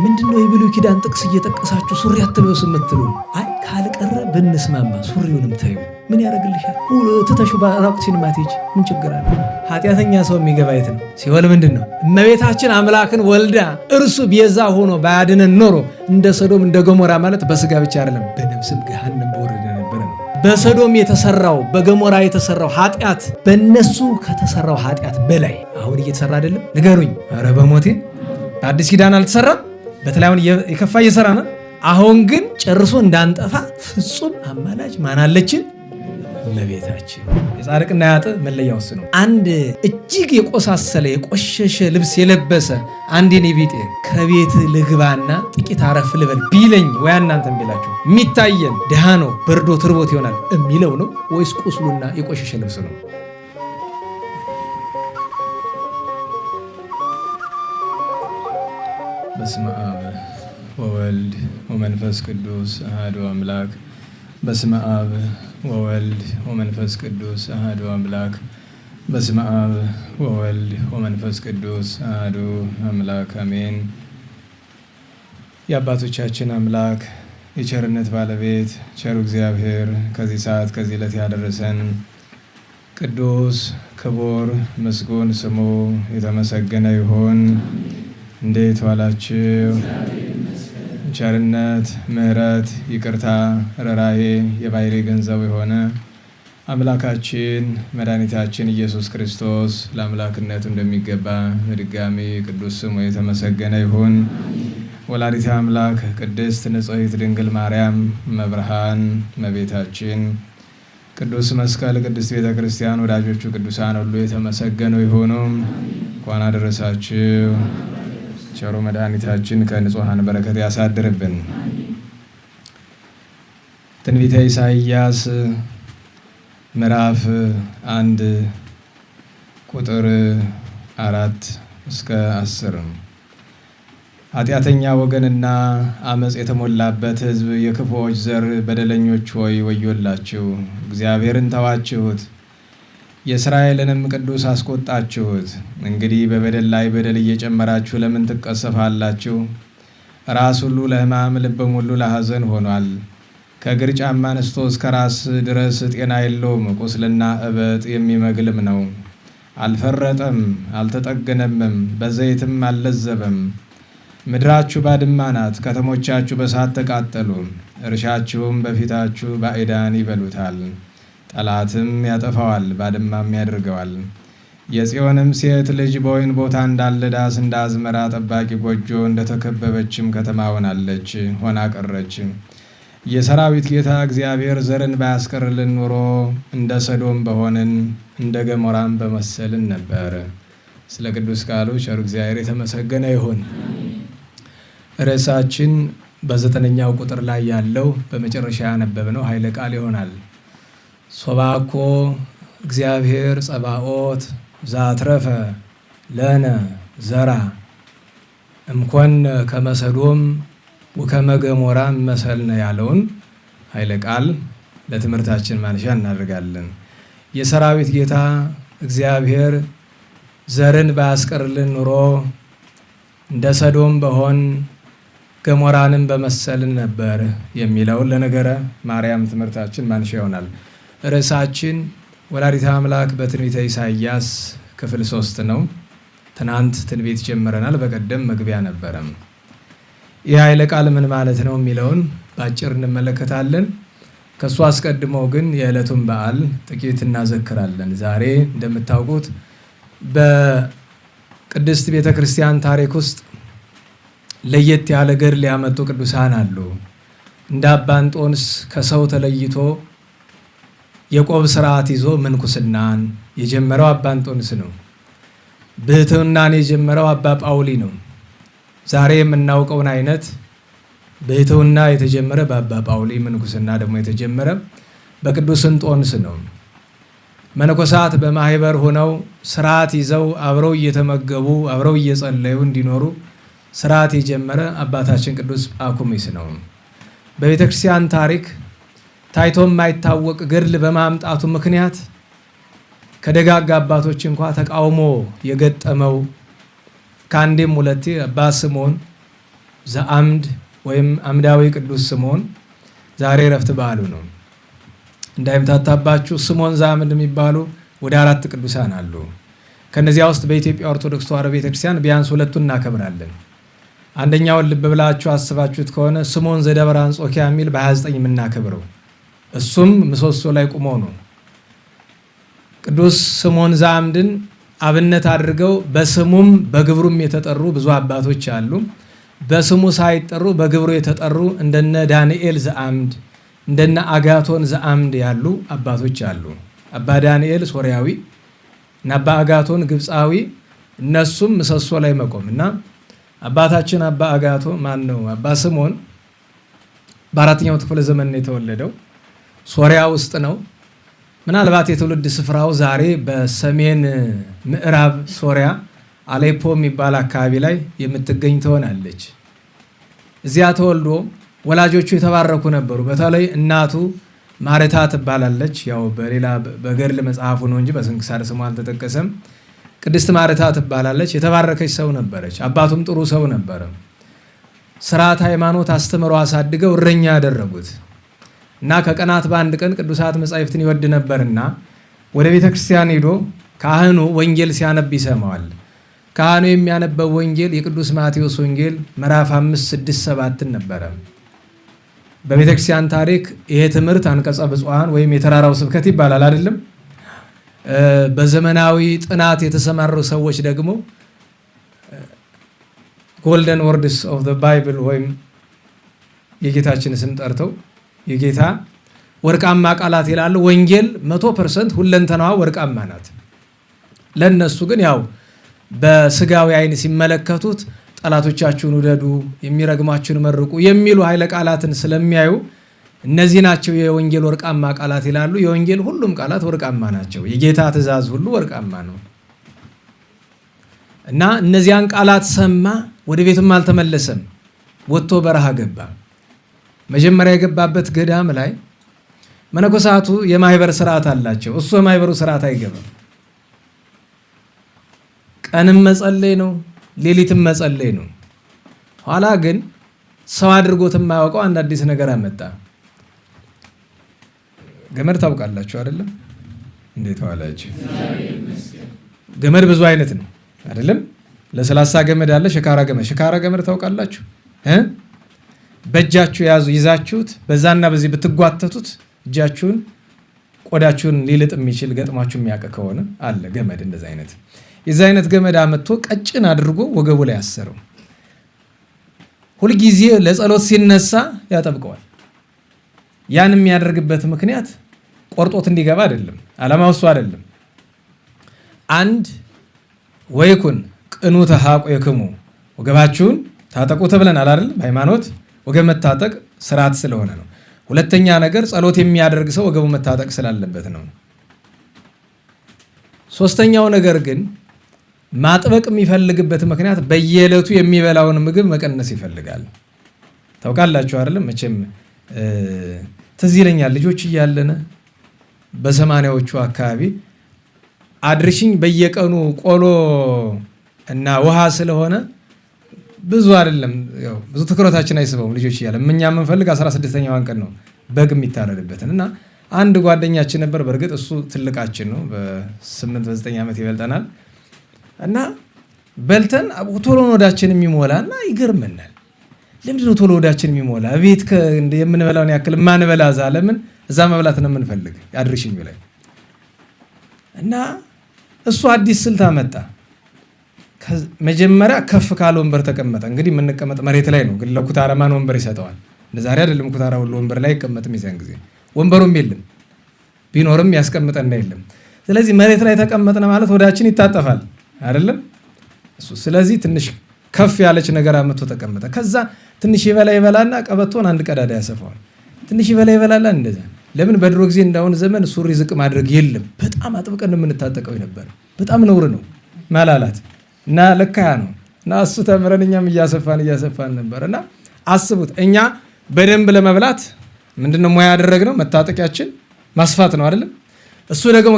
ምንድነው የብሉይ ኪዳን ጥቅስ እየጠቀሳችሁ ሱሪ አትልበሱ የምትሉ? አይ ካልቀረ ብንስማማ ሱሪውንም ታዩ ምን ያደርግልሻል? ትተሹ ራቁትሽን ማትሄጂ ምን ችግር አለ? ኃጢአተኛ ሰው የሚገባ የት ነው? ሲኦል ምንድን ነው? እመቤታችን አምላክን ወልዳ እርሱ ቤዛ ሆኖ ባያድነን ኖሮ እንደ ሰዶም እንደ ገሞራ ማለት በስጋ ብቻ አይደለም በነፍስም ገሃነም በወረደ ነበር ነው። በሰዶም የተሰራው በገሞራ የተሰራው ኃጢአት በእነሱ ከተሰራው ኃጢአት በላይ አሁን እየተሰራ አይደለም? ንገሩኝ። ኧረ በሞቴ በአዲስ ኪዳን አልተሰራም? በተለይ አሁን የከፋ እየሰራ ነው። አሁን ግን ጨርሶ እንዳንጠፋ ፍጹም አማላጅ ማን አለችን? እመቤታችን። የጻድቅና የኃጥእ መለያው እሱ ነው። አንድ እጅግ የቆሳሰለ የቆሸሸ ልብስ የለበሰ አንድ የኔ ቢጤ ከቤት ልግባና ጥቂት አረፍ ልበል ቢለኝ ወይ እናንተም ቢላችሁ የሚታየን ድሃ ነው በርዶ ትርቦት ይሆናል የሚለው ነው ወይስ ቁስሉና የቆሸሸ ልብስ ነው? በስመ አብ ወወልድ ወመንፈስ ቅዱስ አሐዱ አምላክ። በስመ አብ ወወልድ ወመንፈስ ቅዱስ አሐዱ አምላክ። በስመ አብ ወወልድ ወመንፈስ ቅዱስ አሐዱ አምላክ አሜን። የአባቶቻችን አምላክ የቸርነት ባለቤት ቸሩ እግዚአብሔር ከዚህ ሰዓት ከዚህ ዕለት ያደረሰን ቅዱስ ክቡር ምስጉን ስሙ የተመሰገነ ይሁን። እንዴት ዋላችሁ? ቸርነት፣ ምሕረት፣ ይቅርታ፣ ርኅራኄ የባሕርይ ገንዘቡ የሆነ አምላካችን መድኃኒታችን ኢየሱስ ክርስቶስ ለአምላክነቱ እንደሚገባ በድጋሚ ቅዱስ ስሙ የተመሰገነ ይሁን። ወላዲተ አምላክ ቅድስት ንጽሕት ድንግል ማርያም መብርሃን እመቤታችን፣ ቅዱስ መስቀል፣ ቅድስት ቤተ ክርስቲያን፣ ወዳጆቹ ቅዱሳን ሁሉ የተመሰገኑ ይሁኑ። እንኳን አደረሳችሁ። ቸሩ መድኃኒታችን ከንጹሐን በረከት ያሳድርብን። ትንቢተ ኢሳይያስ ምዕራፍ 1 ቁጥር 4 እስከ 10 ኃጢአተኛ ወገንና አመፅ የተሞላበት ሕዝብ፣ የክፉዎች ዘር፣ በደለኞች ሆይ ወዮላችሁ። እግዚአብሔርን ተዋችሁት፣ የእስራኤልንም ቅዱስ አስቆጣችሁት። እንግዲህ በበደል ላይ በደል እየጨመራችሁ ለምን ትቀሰፋላችሁ? ራስ ሁሉ ለሕማም ልብም ሁሉ ለሐዘን ሆኗል። ከእግር ጫማ አንስቶ እስከ ራስ ድረስ ጤና የለውም፣ ቁስልና እበጥ የሚመግልም ነው። አልፈረጠም አልተጠገነምም፣ በዘይትም አልለዘበም። ምድራችሁ ባድማ ናት፣ ከተሞቻችሁ በእሳት ተቃጠሉ። እርሻችሁም በፊታችሁ ባዕዳን ይበሉታል፣ ጠላትም ያጠፋዋል፣ ባድማም ያደርገዋል። የጽዮንም ሴት ልጅ በወይን ቦታ እንዳለ ዳስ እንደ አዝመራ ጠባቂ ጎጆ እንደተከበበችም ከተማ ሆና ቀረች። የሰራዊት ጌታ እግዚአብሔር ዘርን ባያስቀርልን ኑሮ እንደ ሰዶም በሆንን እንደ ገሞራም በመሰልን ነበር። ስለ ቅዱስ ቃሉ ቸሩ እግዚአብሔር የተመሰገነ ይሁን። ርዕሳችን በ9ኛው ቁጥር ላይ ያለው በመጨረሻ ያነበብነው ኃይለ ቃል ይሆናል። ሶባኮ እግዚአብሔር ጸባኦት ዛትረፈ ለነ ዘራ እምኮነ ከመሰዶም ወከመገሞራ መሰልነ ያለውን ኃይለ ቃል ለትምህርታችን ማንሻ እናደርጋለን። የሰራዊት ጌታ እግዚአብሔር ዘርን ባያስቀርልን ኑሮ እንደ ሰዶም በሆን ገሞራንም በመሰልን ነበር የሚለውን ለነገረ ማርያም ትምህርታችን ማንሻ ይሆናል። ርዕሳችን ወላዲተ አምላክ በትንቢተ ኢሳይያስ ክፍል 3 ነው። ትናንት ትንቢት ጀምረናል። በቀደም መግቢያ ነበረም። ይህ ኃይለ ቃል ምን ማለት ነው የሚለውን በአጭር እንመለከታለን። ከሱ አስቀድሞ ግን የዕለቱን በዓል ጥቂት እናዘክራለን። ዛሬ እንደምታውቁት በቅድስት ቤተ ክርስቲያን ታሪክ ውስጥ ለየት ያለ ገድል ያመጡ ቅዱሳን አሉ። እንደ አባ እንጦንስ ከሰው ተለይቶ የቆብ ስርዓት ይዞ ምንኩስናን የጀመረው አባ እንጦንስ ነው። ብሕትውናን የጀመረው አባ ጳውሊ ነው። ዛሬ የምናውቀውን አይነት ብሕትውና የተጀመረ በአባ ጳውሊ፣ ምንኩስና ደግሞ የተጀመረ በቅዱስ እንጦንስ ነው። መነኮሳት በማህበር ሆነው ስርዓት ይዘው አብረው እየተመገቡ አብረው እየጸለዩ እንዲኖሩ ስርዓት የጀመረ አባታችን ቅዱስ ጳኩሚስ ነው። በቤተ ክርስቲያን ታሪክ ታይቶ የማይታወቅ ገድል በማምጣቱ ምክንያት ከደጋግ አባቶች እንኳ ተቃውሞ የገጠመው ከአንዴም ሁለቴ አባ ስምዖን ዘአምድ ወይም አምዳዊ ቅዱስ ስምዖን ዛሬ ዕረፍት በዓሉ ነው። እንዳይምታታባችሁ ስምዖን ዘአምድ የሚባሉ ወደ 4 ቅዱሳን አሉ። ከነዚያ ውስጥ በኢትዮጵያ ኦርቶዶክስ ተዋሕዶ ቤተክርስቲያን ቢያንስ 2ቱን እናከብራለን። አንደኛውን ልብ ብላችሁ አስባችሁት ከሆነ ስምዖን ዘደብረ አንጾኪያ የሚል በ29 የምናከብረው እሱም ምሰሶ ላይ ቁሞ ነው። ቅዱስ ስምዖን ዘአምድን አብነት አድርገው በስሙም በግብሩም የተጠሩ ብዙ አባቶች አሉ። በስሙ ሳይጠሩ በግብሩ የተጠሩ እንደነ ዳንኤል ዘአምድ እንደነ አጋቶን ዘአምድ ያሉ አባቶች አሉ። አባ ዳንኤል ሶርያዊ እና አባ አጋቶን ግብፃዊ፣ እነሱም ምሰሶ ላይ መቆም እና አባታችን አባ አጋቶ ማን ነው? አባ ስምዖን በ4ኛው ክፍለ ዘመን ነው የተወለደው። ሶሪያ ውስጥ ነው። ምናልባት የትውልድ ስፍራው ዛሬ በሰሜን ምዕራብ ሶሪያ አሌፖ የሚባል አካባቢ ላይ የምትገኝ ትሆናለች። እዚያ ተወልዶ ወላጆቹ የተባረኩ ነበሩ። በተለይ እናቱ ማርታ ትባላለች። ያው በሌላ በገድል መጽሐፉ ነው እንጂ በስንክሳር ስሟ አልተጠቀሰም። ቅድስት ማርታ ትባላለች። የተባረከች ሰው ነበረች። አባቱም ጥሩ ሰው ነበረ። ስርዓት ሃይማኖት አስተምረው አሳድገው እረኛ ያደረጉት እና ከቀናት በአንድ ቀን ቅዱሳት መጻሕፍትን ይወድ ነበርና ወደ ቤተ ክርስቲያን ሄዶ ካህኑ ወንጌል ሲያነብ ይሰማዋል። ካህኑ የሚያነበው ወንጌል የቅዱስ ማቴዎስ ወንጌል ምዕራፍ 5፣ 6፣ 7 ነበረ። በቤተ ክርስቲያን ታሪክ ይሄ ትምህርት አንቀጸ ብፁዓን ወይም የተራራው ስብከት ይባላል አይደለም? በዘመናዊ ጥናት የተሰማሩ ሰዎች ደግሞ ጎልደን ወርድስ ኦፍ ዘ ባይብል ወይም የጌታችን ስም ጠርተው የጌታ ወርቃማ ቃላት ይላሉ። ወንጌል 100% ሁለንተናዋ ወርቃማ ናት። ለነሱ ግን ያው በስጋዊ አይን ሲመለከቱት ጠላቶቻችሁን ውደዱ፣ የሚረግማችሁን መርቁ የሚሉ ኃይለ ቃላትን ስለሚያዩ እነዚህ ናቸው የወንጌል ወርቃማ ቃላት ይላሉ። የወንጌል ሁሉም ቃላት ወርቃማ ናቸው። የጌታ ትእዛዝ ሁሉ ወርቃማ ነው እና እነዚያን ቃላት ሰማ። ወደ ቤትም አልተመለሰም። ወጥቶ በረሃ ገባ። መጀመሪያ የገባበት ገዳም ላይ መነኮሳቱ የማህበር ስርዓት አላቸው። እሱ የማህበሩ ስርዓት አይገባም። ቀንም መጸለይ ነው፣ ሌሊትም መጸለይ ነው። ኋላ ግን ሰው አድርጎት የማያውቀው አንድ አዲስ ነገር አመጣ። ገመድ ታውቃላችሁ አይደለም? እንዴት ዋላችሁ? ገመድ ብዙ አይነት ነው አይደለም? ለስላሳ ገመድ አለ፣ ሸካራ ገመድ። ሸካራ ገመድ ታውቃላችሁ? በእጃችሁ ይዛችሁት በዛና በዚህ ብትጓተቱት እጃችሁን ቆዳችሁን ሊልጥ የሚችል ገጥማችሁ የሚያውቅ ከሆነ አለ ገመድ። እንደዛ አይነት የዛ አይነት ገመድ አመጥቶ ቀጭን አድርጎ ወገቡ ላይ ያሰረው። ሁልጊዜ ለጸሎት ሲነሳ ያጠብቀዋል። ያን የሚያደርግበት ምክንያት ቆርጦት እንዲገባ አይደለም። ዓላማው እሱ አይደለም። አንድ ወይኩን ቅኑ ተሐቆክሙ ወገባችሁን ታጠቁ ተብለናል አይደል? በሃይማኖት ወገብ መታጠቅ ስርዓት ስለሆነ ነው። ሁለተኛ ነገር ጸሎት የሚያደርግ ሰው ወገቡ መታጠቅ ስላለበት ነው። ሶስተኛው ነገር ግን ማጥበቅ የሚፈልግበት ምክንያት በየዕለቱ የሚበላውን ምግብ መቀነስ ይፈልጋል። ታውቃላችሁ አይደለም? መቼም ትዝ ይለኛል ልጆች እያለን በ80ዎቹ አካባቢ አድርሽኝ በየቀኑ ቆሎ እና ውሃ ስለሆነ ብዙ አይደለም፣ ያው ብዙ ትኩረታችን አይስበውም። ልጆች እያለን እኛ የምንፈልግ 16ኛዋን ቀን ነው በግ የሚታረድበትን እና አንድ ጓደኛችን ነበር። በእርግጥ እሱ ትልቃችን ነው፣ በ8 በ9 ዓመት ይበልጠናል። እና በልተን ቶሎ ወዳችን የሚሞላ እና ይገርመናል። ለምንድነው ቶሎ ወዳችን የሚሞላ? ቤት የምንበላውን ያክል ማንበላ እዛ ለምን እዛ መብላት ነው የምንፈልግ? ያድርሽኝ ብለን እና እሱ አዲስ ስልት አመጣ። መጀመሪያ ከፍ ካለ ወንበር ተቀመጠ። እንግዲህ የምንቀመጥ መሬት ላይ ነው፣ ግን ለኩታራ ማን ወንበር ይሰጠዋል? እንደዛሬ አይደለም። ኩታራ ሁሉ ወንበር ላይ አይቀመጥም። የዚያን ጊዜ ወንበሩም የለም፣ ቢኖርም ያስቀምጠና የለም። ስለዚህ መሬት ላይ ተቀመጥነ ማለት ወዳችን ይታጠፋል አይደለም እሱ። ስለዚህ ትንሽ ከፍ ያለች ነገር አመጥቶ ተቀመጠ። ከዛ ትንሽ ይበላና ቀበቶን አንድ ቀዳዳ ያሰፋዋል። ትንሽ ይበላላ እንደዛ። ለምን በድሮ ጊዜ እንዳሁን ዘመን ሱሪ ዝቅ ማድረግ የለም። በጣም አጥብቀን የምንታጠቀው ነበር። በጣም ነውር ነው ማላላት እና ለካ ነው። እና እሱ ተምረን እኛም እያሰፋን ነበር። እና አስቡት፣ እኛ በደንብ ለመብላት ምንድነው ሙያ ያደረግነው? መታጠቂያችን ማስፋት ነው አይደለም? እሱ ደግሞ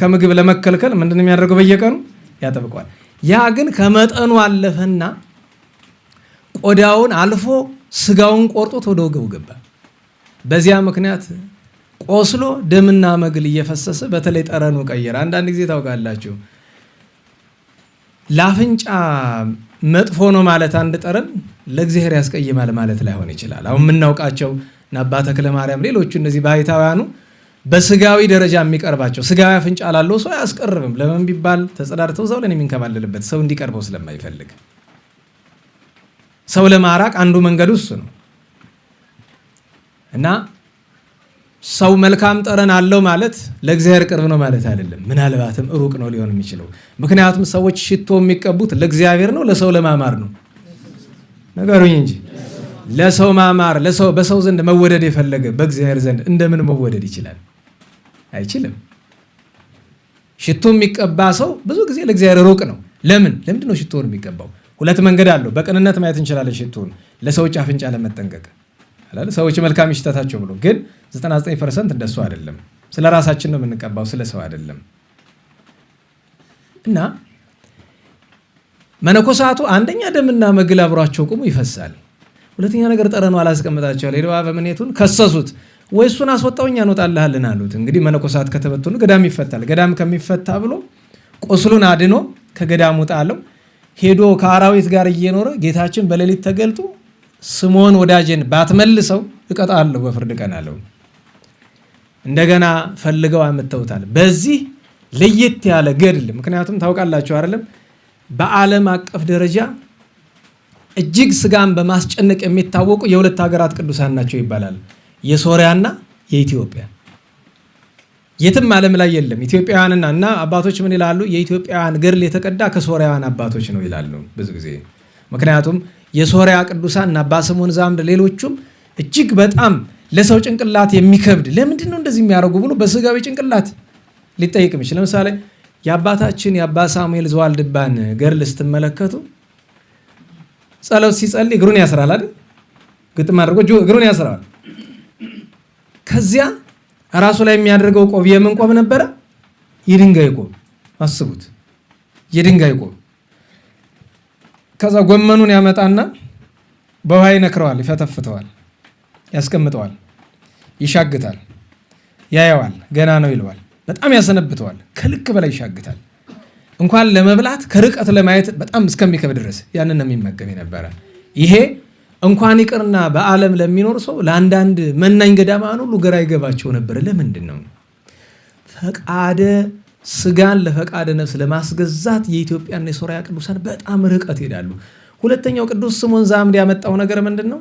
ከምግብ ለመከልከል ምንድነው የሚያደርገው? በየቀኑ ያጠብቀዋል። ያ ግን ከመጠኑ አለፈና ቆዳውን አልፎ ስጋውን ቆርጦት ወደ ወገቡ ገባ። በዚያ ምክንያት ቆስሎ ደምና መግል እየፈሰሰ በተለይ ጠረኑ ቀየረ። አንዳንድ ጊዜ ታውቃላችሁ ለአፍንጫ መጥፎ ነው ማለት አንድ ጠረን ለእግዚአብሔር ያስቀይማል ማለት ላይሆን ይችላል። አሁን የምናውቃቸው አባ ተክለ ማርያም ሌሎቹ እነዚህ ባይታውያኑ በስጋዊ ደረጃ የሚቀርባቸው ስጋዊ አፍንጫ ላለው ሰው አያስቀርብም። ለምን ቢባል ተጸዳድተው እዛው ላይ የሚንከባለልበት ሰው እንዲቀርበው ስለማይፈልግ ሰው ለማራቅ አንዱ መንገዱ እሱ ነው እና ሰው መልካም ጠረን አለው ማለት ለእግዚአብሔር ቅርብ ነው ማለት አይደለም። ምናልባትም ሩቅ ነው ሊሆን የሚችለው። ምክንያቱም ሰዎች ሽቶ የሚቀቡት ለእግዚአብሔር ነው ለሰው ለማማር ነው? ነገሩኝ እንጂ ለሰው ማማር በሰው ዘንድ መወደድ የፈለገ በእግዚአብሔር ዘንድ እንደምን መወደድ ይችላል? አይችልም። ሽቶ የሚቀባ ሰው ብዙ ጊዜ ለእግዚአብሔር ሩቅ ነው። ለምንድን ነው ሽቶን የሚቀባው? ሁለት መንገድ አለው። በቅንነት ማየት እንችላለን። ሽቶን ለሰዎች አፍንጫ ለመጠንቀቅ ሰዎች መልካም ይሽተታቸው ብሎ፣ ግን 99% እንደሱ አይደለም። ስለ ራሳችን ነው የምንቀባው፣ ስለ ሰው አይደለም። እና መነኮሳቱ አንደኛ ደምና መግል አብሯቸው ቁሙ ይፈሳል። ሁለተኛ ነገር ጠረኑ አላስቀምጣቸው ሄደው አበምኔቱን ከሰሱት። ወይ እሱን አስወጣው እኛ እንወጣልሃልን አሉት። እንግዲህ መነኮሳት ከተበተኑ ገዳም ይፈታል። ገዳም ከሚፈታ ብሎ ቁስሉን አድኖ ከገዳሙ ጣለው። ሄዶ ከአራዊት ጋር እየኖረ ጌታችን በሌሊት ተገልጦ ስምዖን ወዳጄን ባትመልሰው እቀጣለሁ በፍርድ ቀን አለው። እንደገና ፈልገው አመተውታል። በዚህ ለየት ያለ ገድል ምክንያቱም ታውቃላችሁ አይደለም በዓለም አቀፍ ደረጃ እጅግ ስጋን በማስጨነቅ የሚታወቁ የሁለት ሀገራት ቅዱሳን ናቸው ይባላል። የሶሪያና የኢትዮጵያ። የትም ዓለም ላይ የለም። ኢትዮጵያውያንና እና አባቶች ምን ይላሉ? የኢትዮጵያውያን ገድል የተቀዳ ከሶሪያውያን አባቶች ነው ይላሉ ብዙ ጊዜ። ምክንያቱም የሶሪያ ቅዱሳን እና አባ ስምዖን ዘአምድ ሌሎቹም እጅግ በጣም ለሰው ጭንቅላት የሚከብድ ለምንድን ነው እንደዚህ የሚያደርጉ ብሎ በስጋዊ ጭንቅላት ሊጠይቅ የሚችል። ለምሳሌ የአባታችን የአባ ሳሙኤል ዘዋልድባን ገድል ስትመለከቱ ጸሎት ሲጸልይ እግሩን ያስራል አይደል? ግጥም አድርጎ እግሩን ያስራል። ከዚያ ራሱ ላይ የሚያደርገው ቆብ የምን ቆብ ነበረ? የድንጋይ ቆብ። አስቡት፣ የድንጋይ ቆብ። ከዛ ጎመኑን ያመጣና በውሃ ይነክረዋል፣ ይፈተፍተዋል፣ ያስቀምጠዋል፣ ይሻግታል፣ ያየዋል፣ ገና ነው ይለዋል፣ በጣም ያሰነብተዋል፣ ከልክ በላይ ይሻግታል። እንኳን ለመብላት ከርቀት ለማየት በጣም እስከሚከብድ ድረስ ያንን ነው የሚመገብ የነበረ። ይሄ እንኳን ይቅርና በዓለም ለሚኖር ሰው ለአንዳንድ መናኝ ገዳማን ሁሉ ግራ ይገባቸው ነበር። ለምንድን ነው ፈቃደ ስጋን ለፈቃደ ነፍስ ለማስገዛት የኢትዮጵያና የሶሪያ ቅዱሳን በጣም ርቀት ይሄዳሉ። ሁለተኛው ቅዱስ ስምዖን ዘአምድ ያመጣው ነገር ምንድን ነው?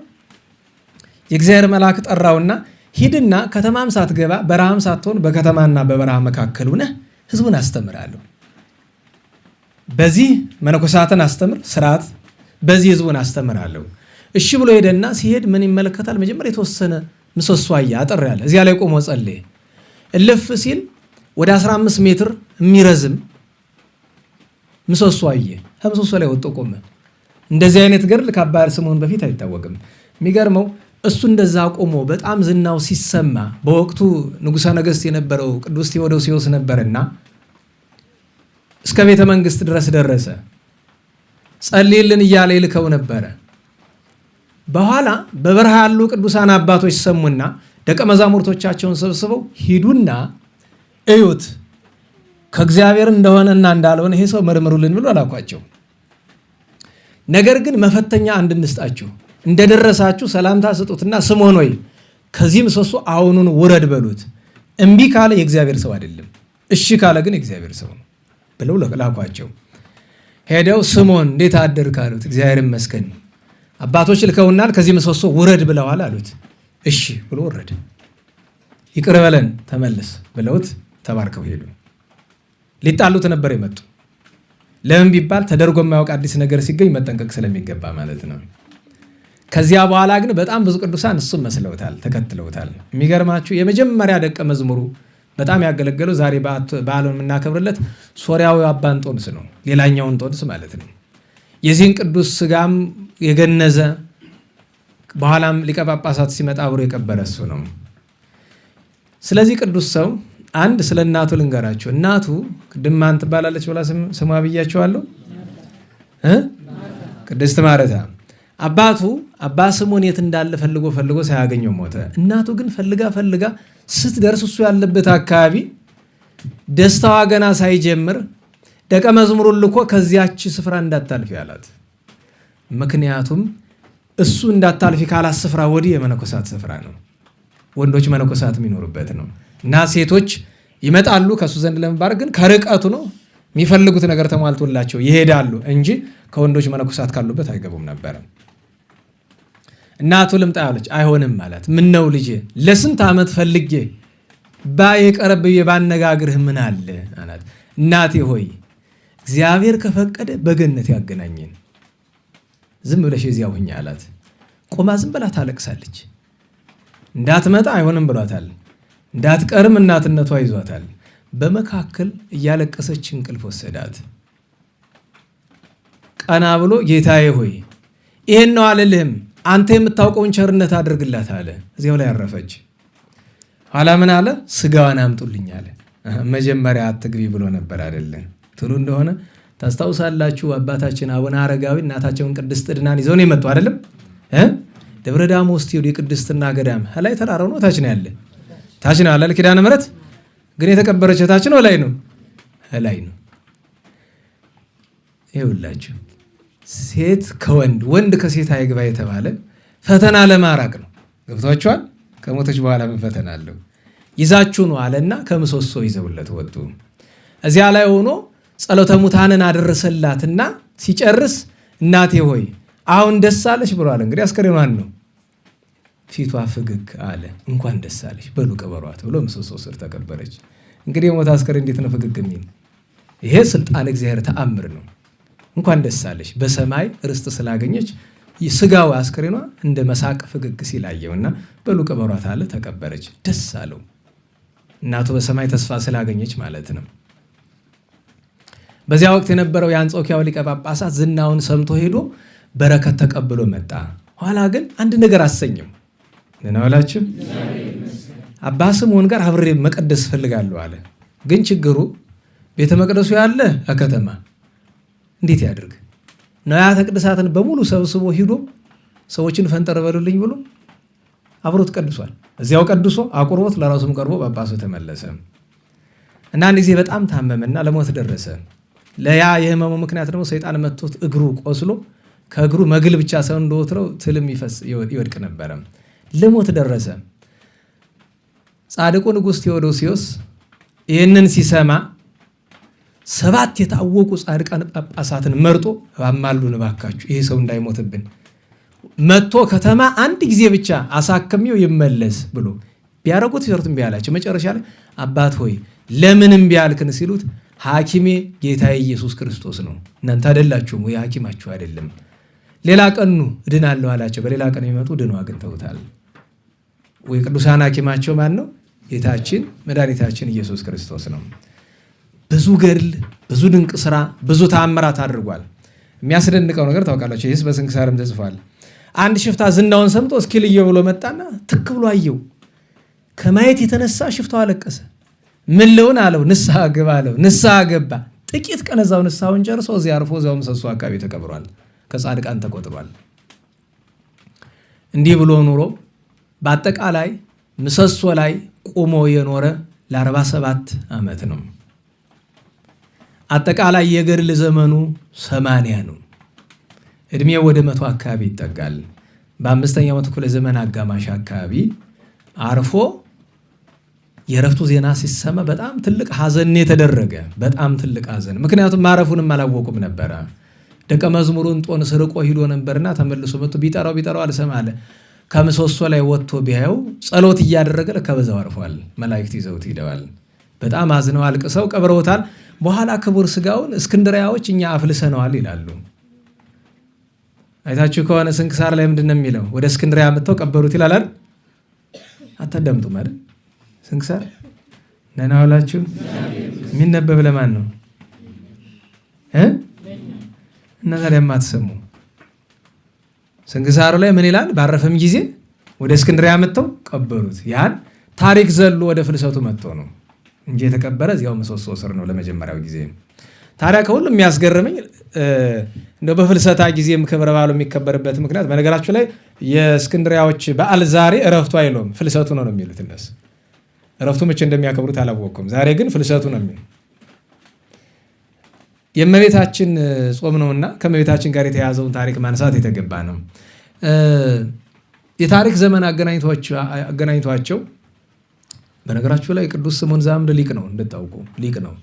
የእግዚአብሔር መልአክ ጠራውና ሂድና ከተማም ሳትገባ በረሃም ሳትሆን በከተማና በበረሃ መካከል ሆነህ ህዝቡን አስተምራለሁ። በዚህ መነኮሳትን አስተምር ስርዓት፣ በዚህ ህዝቡን አስተምራለሁ። እሺ ብሎ ሄደና ሲሄድ ምን ይመለከታል? መጀመሪያ የተወሰነ ምሰሶ አየ፣ አጠር ያለ። እዚያ ላይ ቆሞ ጸለየ። እልፍ ሲል ወደ 15 ሜትር የሚረዝም ምሰሶ አየ። ከምሰሶ ላይ ወጥቶ ቆመ። እንደዚህ አይነት ገድል ከአባ ስምዖን በፊት አይታወቅም። የሚገርመው እሱ እንደዛ ቆሞ በጣም ዝናው ሲሰማ በወቅቱ ንጉሠ ነገሥት የነበረው ቅዱስ ቴዎዶሲዮስ ነበርና እስከ ቤተ መንግስት ድረስ ደረሰ። ጸልይልን እያለ ይልከው ነበረ። በኋላ በበረሃ ያሉ ቅዱሳን አባቶች ሰሙና ደቀ መዛሙርቶቻቸውን ሰብስበው ሂዱና እዩት፣ ከእግዚአብሔር እንደሆነና እንዳልሆነ ይሄ ሰው መርምሩልን ብሎ አላኳቸው። ነገር ግን መፈተኛ አንድ እንስጣችሁ፣ እንደደረሳችሁ ሰላምታ ስጡትና ስምዖን ሆይ ከዚህ ምሰሶ አሁኑን ውረድ በሉት። እምቢ ካለ የእግዚአብሔር ሰው አይደለም፣ እሺ ካለ ግን የእግዚአብሔር ሰው ነው ብለው ላኳቸው። ሄደው ስምዖን እንዴት አደርክ አሉት። እግዚአብሔር ይመስገን አባቶች ልከውናል፣ ከዚህ ምሰሶ ውረድ ብለዋል አሉት። እሺ ብሎ ወረደ። ይቅር በለን ተመለስ ብለውት ተባርከው ሄዱ። ሊጣሉት ነበር የመጡ። ለምን ቢባል ተደርጎ የማያውቅ አዲስ ነገር ሲገኝ መጠንቀቅ ስለሚገባ ማለት ነው። ከዚያ በኋላ ግን በጣም ብዙ ቅዱሳን እሱም መስለውታል፣ ተከትለውታል። የሚገርማችሁ የመጀመሪያ ደቀ መዝሙሩ በጣም ያገለገለው ዛሬ በዓሉን የምናከብርለት ሶሪያዊ አባ እንጦንስ ነው። ሌላኛው እንጦንስ ማለት ነው። የዚህን ቅዱስ ስጋም የገነዘ በኋላም ሊቀ ጳጳሳት ሲመጣ አብሮ የቀበረ እሱ ነው። ስለዚህ ቅዱስ ሰው አንድ ስለ እናቱ ልንገራቸው። እናቱ ቅድም ማን ትባላለች ብላ ስሟ ብያቸዋለሁ? ቅድስት ማርታ። አባቱ አባ ስምዖን የት እንዳለ ፈልጎ ሳያገኘው ሞተ። እናቱ ግን ፈልጋ ስትደርስ እሱ ያለበት አካባቢ ደስታዋ ገና ሳይጀምር ደቀ መዝሙሩን ልኮ ከዚያች ስፍራ እንዳታልፊ አላት። ምክንያቱም እሱ እንዳታልፊ ካላት ስፍራ ወዲህ የመነኮሳት ስፍራ ነው፣ ወንዶች መነኮሳት የሚኖሩበት ነው እና ሴቶች ይመጣሉ ከሱ ዘንድ ለመባረክ፣ ግን ከርቀቱ ነው የሚፈልጉት ነገር ተሟልቶላቸው ይሄዳሉ እንጂ ከወንዶች መነኮሳት ካሉበት አይገቡም ነበር። እናቱ ልምጣ አለች። አይሆንም ማለት ምን ነው ልጄ፣ ለስንት ዓመት ፈልጌ ባይቀርብዬ ባነጋግርህ ምን አለ አላት። እናቴ ሆይ እግዚአብሔር ከፈቀደ በገነት ያገናኘን፣ ዝም ብለሽ እዚያው ሁኚ አላት። ቆማ ዝም ብላ ታለቅሳለች። እንዳትመጣ አይሆንም ብሏታል። እንዳትቀርም እናትነቷ ይዟታል። በመካከል እያለቀሰች እንቅልፍ ወሰዳት። ቀና ብሎ ጌታዬ ሆይ ይሄን ነው አልልህም፣ አንተ የምታውቀውን ቸርነት አድርግላት አለ። እዚያው ላይ አረፈች። ኋላ ምን አለ? ስጋዋን አምጡልኝ አለ። መጀመሪያ አትግቢ ብሎ ነበር አይደለ ትሉ እንደሆነ ታስታውሳላችሁ። አባታችን አቡነ አረጋዊ እናታቸውን ቅድስት ዕድናን ይዘው ነው የመጡ አይደለም? ደብረ ዳሞ ውስጥ ይኸው የቅድስትና ገዳም ላይ ተራራው ነው ታች ነው ያለ፣ ታች ነው አለ ኪዳነ ምሕረት። ግን የተቀበረች ታች ነው ላይ ነው? ላይ ነው። ይኸውላችሁ ሴት ከወንድ ወንድ ከሴት አይግባ የተባለ ፈተና ለማራቅ ነው። ገብቷችኋል? ከሞተች በኋላ ምን ፈተና አለው? ይዛችሁ ነው አለና ከምሰሶ ይዘውለት ወጡ። እዚያ ላይ ሆኖ ጸሎተ ሙታንን አደረሰላትና ሲጨርስ እናቴ ሆይ አሁን ደስ አለሽ ብሏል። እንግዲህ አስከሬኗን ነው። ፊቷ ፍግግ አለ። እንኳን ደስ አለሽ በሉ ቀበሯት ብሎ ምሰሶ ስር ተቀበረች። እንግዲህ የሞተ አስከሬን እንዴት ነው ፍግግ የሚል? ይሄ ስልጣን እግዚአብሔር ተአምር ነው። እንኳን ደስ አለሽ በሰማይ ርስት ስላገኘች ስጋው አስከሬኗ እንደ መሳቅ ፍግግ ሲላየውና በሉ ቀበሯት አለ። ተቀበረች። ደስ አለው። እናቱ በሰማይ ተስፋ ስላገኘች ማለት ነው። በዚያ ወቅት የነበረው የአንጾኪያው ሊቀ ጳጳሳት ዝናውን ሰምቶ ሄዶ በረከት ተቀብሎ መጣ። ኋላ ግን አንድ ነገር አሰኘው። ለናውላችሁ አባ ስምዖን ጋር አብሬ መቀደስ ፈልጋለሁ አለ። ግን ችግሩ ቤተ መቅደሱ ያለ ከተማ እንዴት ያድርግ? ንዋያተ ቅድሳትን በሙሉ ሰብስቦ ሂዶ ሰዎችን ፈንጠር በሉልኝ ብሎ አብሮት ቀድሷል። እዚያው ቀድሶ አቁርቦት ለራሱም ቀርቦ ጳጳሱ ተመለሰ እና አንድ ጊዜ በጣም ታመመና ለሞት ደረሰ። ለያ የህመሙ ምክንያት ደግሞ ሰይጣን መጥቶት እግሩ ቆስሎ ከእግሩ መግል ብቻ ሰው እንደወትረው ትልም ይወድቅ ነበረ። ለሞት ደረሰ። ጻድቁ ንጉሥ ቴዎዶሲዮስ ይህንን ሲሰማ 7 የታወቁ ጻድቃን ጳጳሳትን መርጦ አማሉን እባካችሁ ይሄ ሰው እንዳይሞትብን መጥቶ ከተማ አንድ ጊዜ ብቻ አሳክሚው ይመለስ ብሎ ቢያረጉት ይሰርቱም ቢያላቸው መጨረሻ ላይ አባት ሆይ ለምንም ቢያልክን ሲሉት ሐኪሜ ጌታ ኢየሱስ ክርስቶስ ነው፣ እናንተ አይደላችሁም ወይ ሐኪማችሁ አይደለም፣ ሌላ ቀኑ እድናለሁ አላቸው። በሌላ ቀን የሚመጡ ድኖ አግኝተውታል። ወይ ቅዱሳን ሐኪማቸው ማን ነው? ጌታችን መድኃኒታችን ኢየሱስ ክርስቶስ ነው። ብዙ ገድል፣ ብዙ ድንቅ ስራ፣ ብዙ ተአምራት አድርጓል። የሚያስደንቀው ነገር ታውቃላችሁ፣ ይህስ በስንክሳርም ተጽፏል። አንድ ሽፍታ ዝናውን ሰምቶ እስኪ ልየው ብሎ መጣና ትክ ብሎ አየው። ከማየት የተነሳ ሽፍታው አለቀሰ። ምን ልውን አለው? ንስሐ ግባ አለው። ንስሐ ገባ። ጥቂት ቀን እዛው ንስሐውን ጨርሶ እዚያ አርፎ እዛው ምሰሶ አካባቢ ተቀብሯል። ከጻድቃን ተቆጥሯል። እንዲህ ብሎ ኑሮ በአጠቃላይ ምሰሶ ላይ ቆሞ የኖረ ለ47 ዓመት ነው። አጠቃላይ የገድል ዘመኑ 80 ነው። እድሜው ወደ 100 አካባቢ ይጠጋል። በ5ኛው መቶ ክፍለ ዘመን አጋማሽ አካባቢ አርፎ የረፍቱ ዜና ሲሰማ በጣም ትልቅ ሐዘን የተደረገ፣ በጣም ትልቅ ሐዘን። ምክንያቱም ማረፉንም አላወቁም ነበረ። ደቀ መዝሙሩን ጦንስ ርቆ ሂዶ ነበርና ተመልሶ መጥቶ ቢጠራው አልሰማ አለ። ከምሰሶ ላይ ወጥቶ ቢያየው ጸሎት እያደረገ ከበዛው አርፏል። መላእክት ይዘውት ሄደዋል። በጣም አዝነው አልቅሰው ቀብረውታል። በኋላ ክቡር ስጋውን እስክንድሪያዎች እኛ አፍልሰነዋል ይላሉ። አይታችሁ ከሆነ ስንክሳር ላይ ምንድን ነው የሚለው? ወደ እስክንድሪያ መጥተው ቀበሩት ይላል አይደል? አታዳምጡም አይደል? ስንክሳር ነና ዋላችሁ። የሚነበብ ለማን ነው? እና ታዲያ የማትሰሙ ስንክሳሩ ላይ ምን ይላል? ባረፈም ጊዜ ወደ እስክንድሪያ መጥተው ቀበሩት። ያን ታሪክ ዘሎ ወደ ፍልሰቱ መጥቶ ነው እንጂ የተቀበረ እዚያው ምሰሶ ስር ነው ለመጀመሪያው ጊዜ። ታዲያ ከሁሉ የሚያስገርመኝ እንደው በፍልሰታ ጊዜም ክብረ በዓሉ የሚከበርበት ምክንያት በነገራችሁ ላይ የእስክንድሪያዎች በዓል ዛሬ እረፍቱ አይለውም፣ ፍልሰቱ ነው የሚሉት እነሱ። እረፍቱ መቼ እንደሚያከብሩት አላወቅኩም። ዛሬ ግን ፍልሰቱ ነው የሚሉ። የእመቤታችን ጾም ነውና ከእመቤታችን ጋር የተያዘውን ታሪክ ማንሳት የተገባ ነው። የታሪክ ዘመን አገናኝቷቸው በነገራችሁ ላይ ቅዱስ ስምዖን ዘአምድ ሊቅ ነው፣ እንድታውቁ ሊቅ ነው።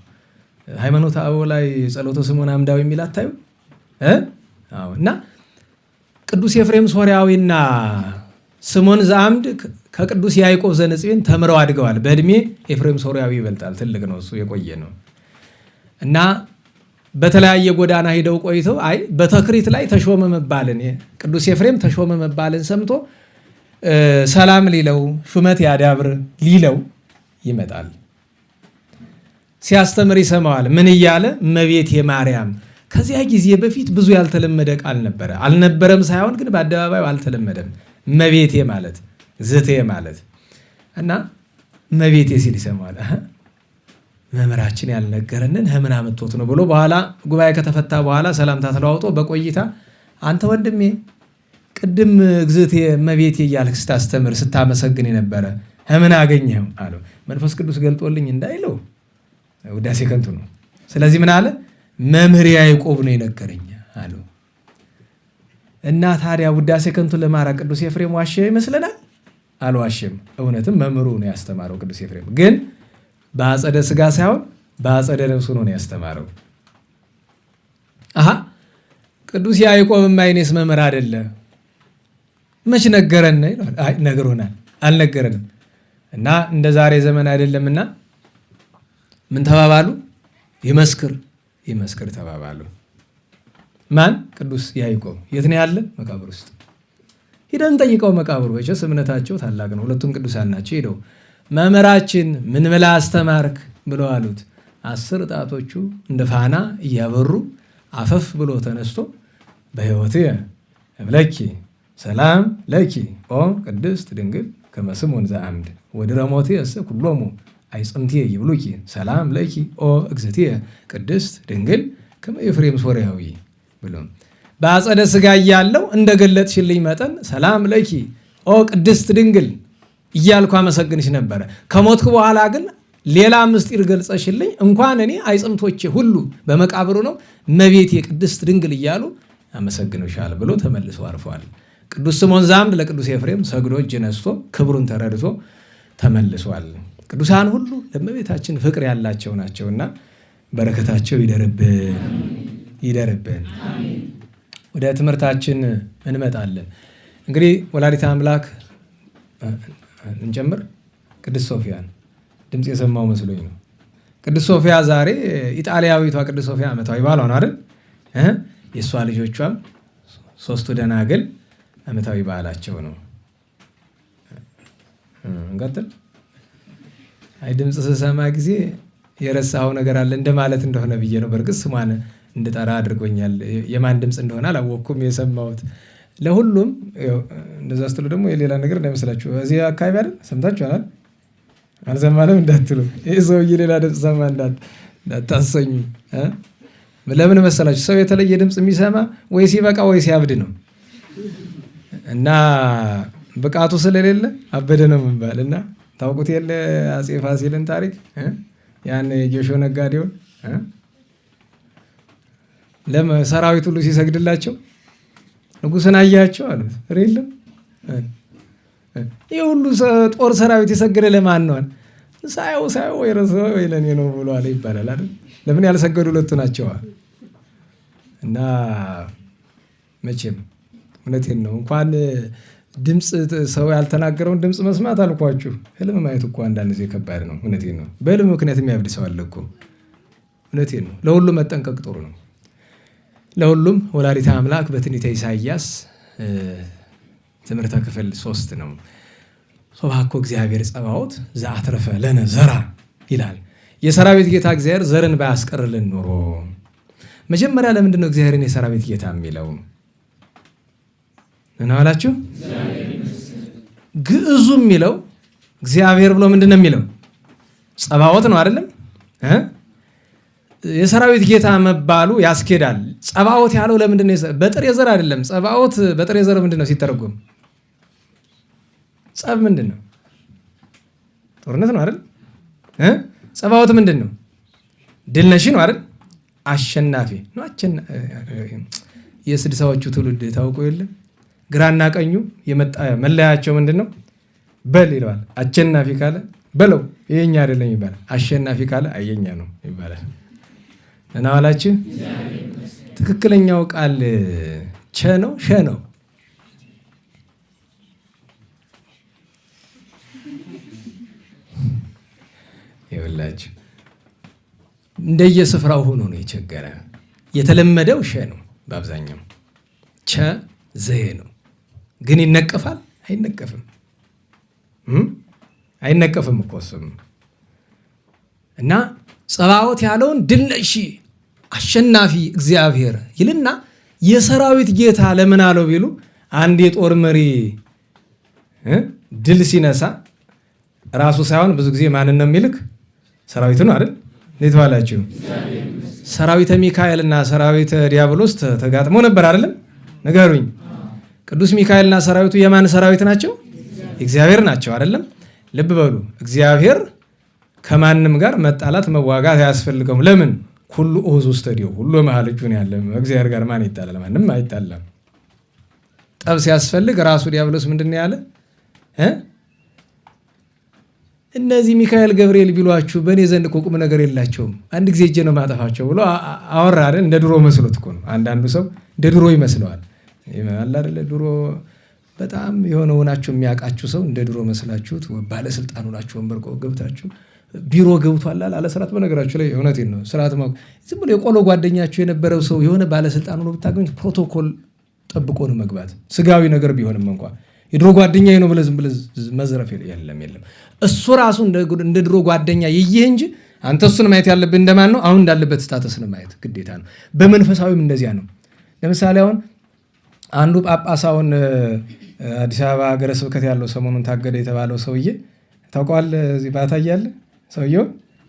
ሃይማኖተ አበው ላይ ጸሎተ ስምዖን አምዳዊ የሚል አታዩ? እና ቅዱስ ኤፍሬም ሶርያዊና ስምዖን ዘአምድ ከቅዱስ ያዕቆብ ዘንጽቤን ተምረው አድገዋል። በእድሜ ኤፍሬም ሶርያዊ ይበልጣል፣ ትልቅ ነው፣ እሱ የቆየ ነው። እና በተለያየ ጎዳና ሂደው ቆይተው በተክሪት ላይ ተሾመ መባልን ቅዱስ ኤፍሬም ተሾመ መባልን ሰምቶ ሰላም ሊለው ሹመት ያዳብር ሊለው ይመጣል። ሲያስተምር ይሰማዋል። ምን እያለ? እመቤቴ ማርያም። ከዚያ ጊዜ በፊት ብዙ ያልተለመደ ቃል ነበረ። አልነበረም ሳይሆን ግን በአደባባዩ አልተለመደም። እመቤቴ ማለት ዝቴ ማለት እና እመቤቴ ሲል ይሰማዋል። መምህራችን ያልነገረንን ህምን አመቶት ነው ብሎ በኋላ ጉባኤ ከተፈታ በኋላ ሰላምታ ተለዋውጦ በቆይታ አንተ ወንድሜ ቅድም እግዝእቴ እመቤቴ እያልክ ስታስተምር ስታመሰግን የነበረ ህምን አገኘኸው አለው። መንፈስ ቅዱስ ገልጦልኝ እንዳይለው ውዳሴ ከንቱ ነው። ስለዚህ ምን አለ? መምህር ያዕቆብ ነው የነገረኝ አለው። እና ታዲያ ውዳሴ ከንቱ ለማራቅ ቅዱስ ኤፍሬም ዋሸ ይመስለናል? አልዋሸም። እውነትም መምህሩ ነው ያስተማረው። ቅዱስ ኤፍሬም ግን በአጸደ ስጋ ሳይሆን በአጸደ ነፍሱ ነው ያስተማረው። ቅዱስ ያዕቆብማ የእኔስ መምህር አይደለ? መች ነገረን? ነግሮናል። አልነገረንም። እና እንደ ዛሬ ዘመን አይደለምና ምን ተባባሉ? ይመስክር ተባባሉ። ማን? ቅዱስ ያዕቆብ። የት ነው ያለ? መቃብር ውስጥ። ሂደን ጠይቀው መቃብሩ። ወይስ እምነታቸው ታላቅ ነው። ሁለቱም ቅዱሳን ናቸው። ሄደው መምህራችን ምን ብላ አስተማርክ ብለው አሉት። 10 ጣቶቹ እንደ ፋና እያበሩ አፈፍ ብሎ ተነስቶ በሕይወትየ እምለኪ ሰላም ለኪ ኦ ቅድስት ድንግል ከመ ስምዖን ዘአምድ ወድኅረ ሞትየሰ ኩሎሙ አይጽምትየ ይብሉኪ ሰላም ለኪ ኦ እግዝእትየ ቅድስት ድንግል ከመ ኤፍሬም ሶርያዊ ብሎ በአጸደ ሥጋ እያለው እንደገለጥሽልኝ መጠን ሰላም ለኪ ኦ ቅድስት ድንግል እያልኩ አመሰግንሽ ነበረ። ከሞትኩ በኋላ ግን ሌላ ምስጢር ገልጸሽልኝ እንኳን እኔ አይጽምቶቼ ሁሉ በመቃብሩ ነው እመቤቴ ቅድስት ድንግል እያሉ አመሰግንሻል ብሎ ተመልሶ አርፏል። ቅዱስ ስምዖን ዘአምድ ለቅዱስ ኤፍሬም ሰግዶ እጅ ነስቶ ክብሩን ተረድቶ ተመልሷል። ቅዱሳን ሁሉ ለእመቤታችን ፍቅር ያላቸው ናቸውና በረከታቸው ይደርብን። ወደ ትምህርታችን እንመጣለን። እንግዲህ ወላዲተ አምላክ እንጨምር። ቅድስት ሶፊያን ድምፅ የሰማው መስሎኝ ነው። ቅድስት ሶፊያ ዛሬ ኢጣሊያዊቷ ቅድስት ሶፊያ ዓመታዊ በዓሏ ነው አይደል? የእሷ ልጆቿም 3ቱ ደናግል ዓመታዊ በዓላቸው ነው። እንቀጥል። ድምፅ ስሰማ ጊዜ የረሳኸው ነገር አለ እንደማለት እንደሆነ ብዬ ነው። በእርግጥ ስሟን እንድጠራ አድርጎኛል። የማን ድምፅ እንደሆነ አላወቅኩም የሰማሁት። ለሁሉም እንደዛ ስትሉ ደግሞ የሌላ ነገር እንዳይመስላችሁ። እዚህ አካባቢ አይደል? ሰምታችኋል? አልሰማንም እንዳትሉ። ይህ ሰውዬ ሌላ ድምፅ ሰማ እንዳታሰኙ። ለምን መሰላችሁ? ሰው የተለየ ድምፅ የሚሰማ ወይ ሲበቃ ወይ ሲያብድ ነው። እና ብቃቱ ስለሌለ አበደ ነው የምንባል። እና ታውቁት የለ አፄ ፋሲልን ታሪክ ያን የጌሾ ነጋዴውን ሰራዊት ሁሉ ሲሰግድላቸው ንጉሥን አያቸው አሉት። የለም ይህ ሁሉ ጦር ሰራዊት የሰገደ ለማን ነው? ሳየው ወይ ረሳው ወይ ለእኔ ነው ብሎ አለ ይባላል አይደል? ለምን ያልሰገዱ ሁለቱ ናቸዋ። እና መቼም እውነቴን ነው እንኳን ድምፅ ሰው ያልተናገረውን ድምፅ መስማት አልኳችሁ። ህልም ማየት እኮ አንዳንድ ጊዜ ከባድ ነው። እውነቴን ነው። በህልም ምክንያት የሚያብድ ሰው አለ እኮ። እውነቴን ነው። ለሁሉም መጠንቀቅ ጥሩ ነው። ለሁሉም ወላዲተ አምላክ በትንቢተ ኢሳይያስ ትምህርተ ክፍል 3 ነው። ሶባኮ እግዚአብሔር ጸባዖት ዘአትረፈ ለነ ዘራ ይላል። የሰራዊት ጌታ እግዚአብሔር ዘርን ባያስቀርልን ኖሮ። መጀመሪያ ለምንድን ነው እግዚአብሔርን የሰራዊት ጌታ የሚለው? እናዋላችሁ ግዕዙ የሚለው እግዚአብሔር ብሎ ምንድን ነው የሚለው? ጸባዖት ነው አይደለም? የሰራዊት ጌታ መባሉ ያስኬዳል። ጸባዖት ያለው ለምንድን ነው? በጥሬ ዘር አይደለም። ጸባዖት በጥሬ ዘር ምንድን ነው ሲተረጎም? ጸብ ምንድን ነው? ጦርነት ነው አይደል? ጸባዖት ምንድን ነው? ድል ነሺ ነው አይደል? አሸናፊ ነው። የስድሳዎቹ ትውልድ ታውቆ የለ ግራና ቀኙ የመጣ መለያቸው ምንድን ነው? በል ይለዋል። አሸናፊ ካለ በለው የኛ አይደለም ይባላል። አሸናፊ ካለ አየኛ ነው ይባላል። እና ዋላችሁ ትክክለኛው ቃል ቸ ነው ሸ ነው? ይኸውላችሁ እንደየስፍራው ሆኖ ነው የቸገረ። የተለመደው ሸ ነው በአብዛኛው። ቸ ዘዬ ነው ግን ይነቀፋል? አይነቀፍም። አይነቀፍም እኮ እሱም። እና ጸባዖት ያለውን ድል ነሺ አሸናፊ እግዚአብሔር ይልና የሰራዊት ጌታ ለምን አለው ቢሉ አንድ የጦር መሪ ድል ሲነሳ ራሱ ሳይሆን ብዙ ጊዜ ማንን ነው የሚልክ? ሰራዊት ነው አይደል? እንዴት ባላችሁ? ሰራዊተ ሚካኤልና ሰራዊተ ዲያብሎስ ተጋጥሞ ነበር አይደለም? ንገሩኝ። ቅዱስ ሚካኤልና ሰራዊቱ የማን ሰራዊት ናቸው? እግዚአብሔር ናቸው አይደለም? ልብ በሉ። እግዚአብሔር ከማንም ጋር መጣላት መዋጋት አያስፈልገውም። ለምን? ሁሉ ኦዝ ውስጥ ዲዮ ሁሉ መሃል እጁን ያለ እግዚአብሔር ጋር ማን ይጣላል? ማንም አይጣላም። ጠብ ሲያስፈልግ ራሱ ዲያብሎስ ምንድነው ያለ? እነዚህ ሚካኤል ገብርኤል ቢሏችሁ በእኔ ዘንድ እኮ ቁም ነገር የላቸውም፣ አንድ ጊዜ እጄ ነው ማጠፋቸው ብሎ አወራ አይደል? እንደ ድሮ መስሎት እኮ ነው። አንዳንዱ ሰው እንደ ድሮ ይመስለዋል አለ አይደለ? ድሮ በጣም የሆነ ሆናችሁ የሚያውቃችሁ ሰው እንደ ድሮ መስላችሁት ባለስልጣን ሆናችሁ ወንበር ገብታችሁ ቢሮ ገብቷል አለ ስርዓት። በነገራችሁ ላይ እውነቴን ነው። ስርዓት ማውቅ ዝም ብሎ የቆሎ ጓደኛችሁ የነበረው ሰው የሆነ ባለስልጣን ሆኖ ብታገኙት ፕሮቶኮል ጠብቆ ነው መግባት። ስጋዊ ነገር ቢሆንም እንኳን የድሮ ጓደኛዬ ነው ብለህ ዝም ብለህ መዝረፍ የለም። እሱ ራሱ እንደ ድሮ ጓደኛ ይይህ እንጂ አንተ እሱን ማየት ያለብህ እንደማን ነው? አሁን እንዳለበት ስታተስ ነው ማየት ግዴታ ነው። በመንፈሳዊም እንደዚያ ነው። ለምሳሌ አሁን አንዱ ጳጳስ አሁን አዲስ አበባ ሀገረ ስብከት ያለው ሰሞኑን ታገደ የተባለው ሰውዬ ታውቀዋለህ? እዚህ ባታ እያለ ሰውዬው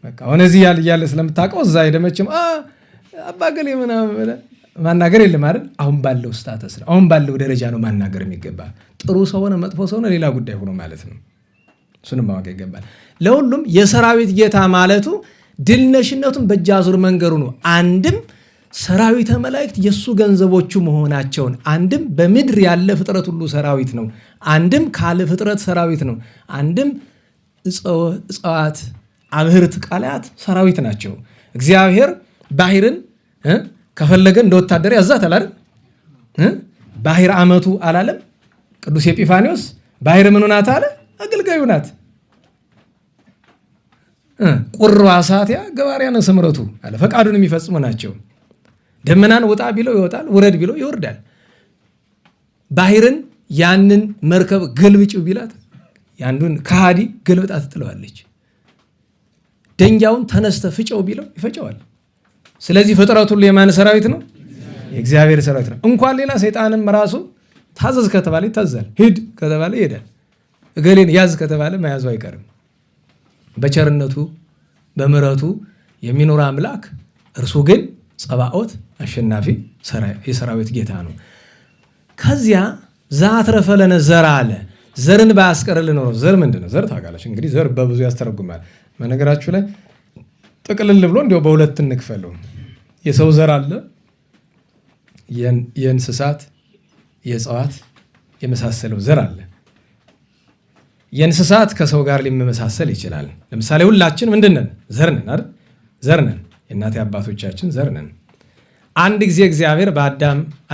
በቃ አሁን እዚህ እያለ ስለምታውቀው እዛ ሄደመችም አባገሌ ምናምን ማናገር የለም አይደል? አሁን ባለው ስታተስ ነው፣ አሁን ባለው ደረጃ ነው ማናገር የሚገባ። ጥሩ ሰው ሆነ መጥፎ ሰው ሆነ ሌላ ጉዳይ ሆኖ ማለት ነው። እሱንም ማወቅ ይገባል። ለሁሉም የሰራዊት ጌታ ማለቱ ድል ነሽነቱን በእጅ አዙር መንገሩ ነው። አንድም ሰራዊተ መላእክት የእሱ ገንዘቦቹ መሆናቸውን፣ አንድም በምድር ያለ ፍጥረት ሁሉ ሰራዊት ነው፣ አንድም ካለ ፍጥረት ሰራዊት ነው፣ አንድም እጽዋት አብህርት ቃላት ሰራዊት ናቸው። እግዚአብሔር ባህርን ከፈለገ እንደ ወታደር ያዛታል አይደል? ባህር አመቱ አላለም? ቅዱስ ኤጲፋኒዎስ ባህር ምኑ ናት አለ? አገልጋዩ ናት። ቁርባ ሰዓትያ ገባሪያነ ስምረቱ አለ። ፈቃዱን የሚፈጽሙ ናቸው። ደመናን ውጣ ቢለው ይወጣል፣ ውረድ ቢለው ይወርዳል። ባህርን ያንን መርከብ ገልብጭው ቢላት ያንዱን ከሃዲ ገልብጣ ትጥለዋለች። ደንጊያውን ተነስተ ፍጨው ቢለው ይፈጨዋል። ስለዚህ ፍጥረት ሁሉ የማን ሰራዊት ነው? የእግዚአብሔር ሰራዊት ነው። እንኳን ሌላ ሰይጣንም ራሱ ታዘዝ ከተባለ ይታዘዛል፣ ሂድ ከተባለ ይሄዳል፣ እገሌን ያዝ ከተባለ መያዙ አይቀርም። በቸርነቱ በምሕረቱ የሚኖር አምላክ እርሱ ግን ጸባዖት አሸናፊ የሰራዊት ጌታ ነው። ከዚያ ዘአትረፈ ለነ ዘር አለ። ዘርን ባያስቀርልን ኖሮ ዘር ምንድን ነው? ዘር ታውቃለች እንግዲህ ዘር በብዙ ያስተረጉማል። በነገራችሁ ላይ ጥቅልል ብሎ እንዲያው በሁለት እንክፈለው። የሰው ዘር አለ፣ የእንስሳት የእጽዋት የመሳሰለው ዘር አለ። የእንስሳት ከሰው ጋር ሊመሳሰል ይችላል። ለምሳሌ ሁላችን ምንድነን? ዘር ነን አይደል? ዘር ነን። የእናት አባቶቻችን ዘር ነን። አንድ ጊዜ እግዚአብሔር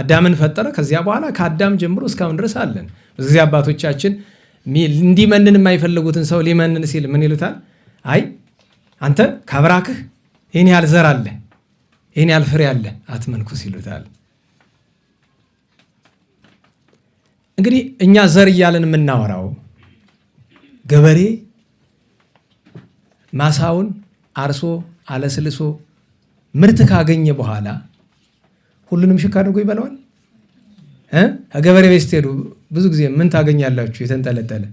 አዳምን ፈጠረ። ከዚያ በኋላ ከአዳም ጀምሮ እስካሁን ድረስ አለን። ብዙ ጊዜ አባቶቻችን እንዲመንን የማይፈልጉትን ሰው ሊመንን ሲል ምን ይሉታል? አይ አንተ ካብራክህ ይህን ያህል ዘር አለ፣ ይህን ያህል ፍሬ አለ፣ አትመንኩስ ይሉታል። እንግዲህ እኛ ዘር እያለን የምናወራው ገበሬ ማሳውን አርሶ አለስልሶ ምርት ካገኘ በኋላ ሁሉንም ሽክ አድርጎ ይበላዋል። ከገበሬ ቤት ስትሄዱ ብዙ ጊዜ ምን ታገኛላችሁ? የተንጠለጠለ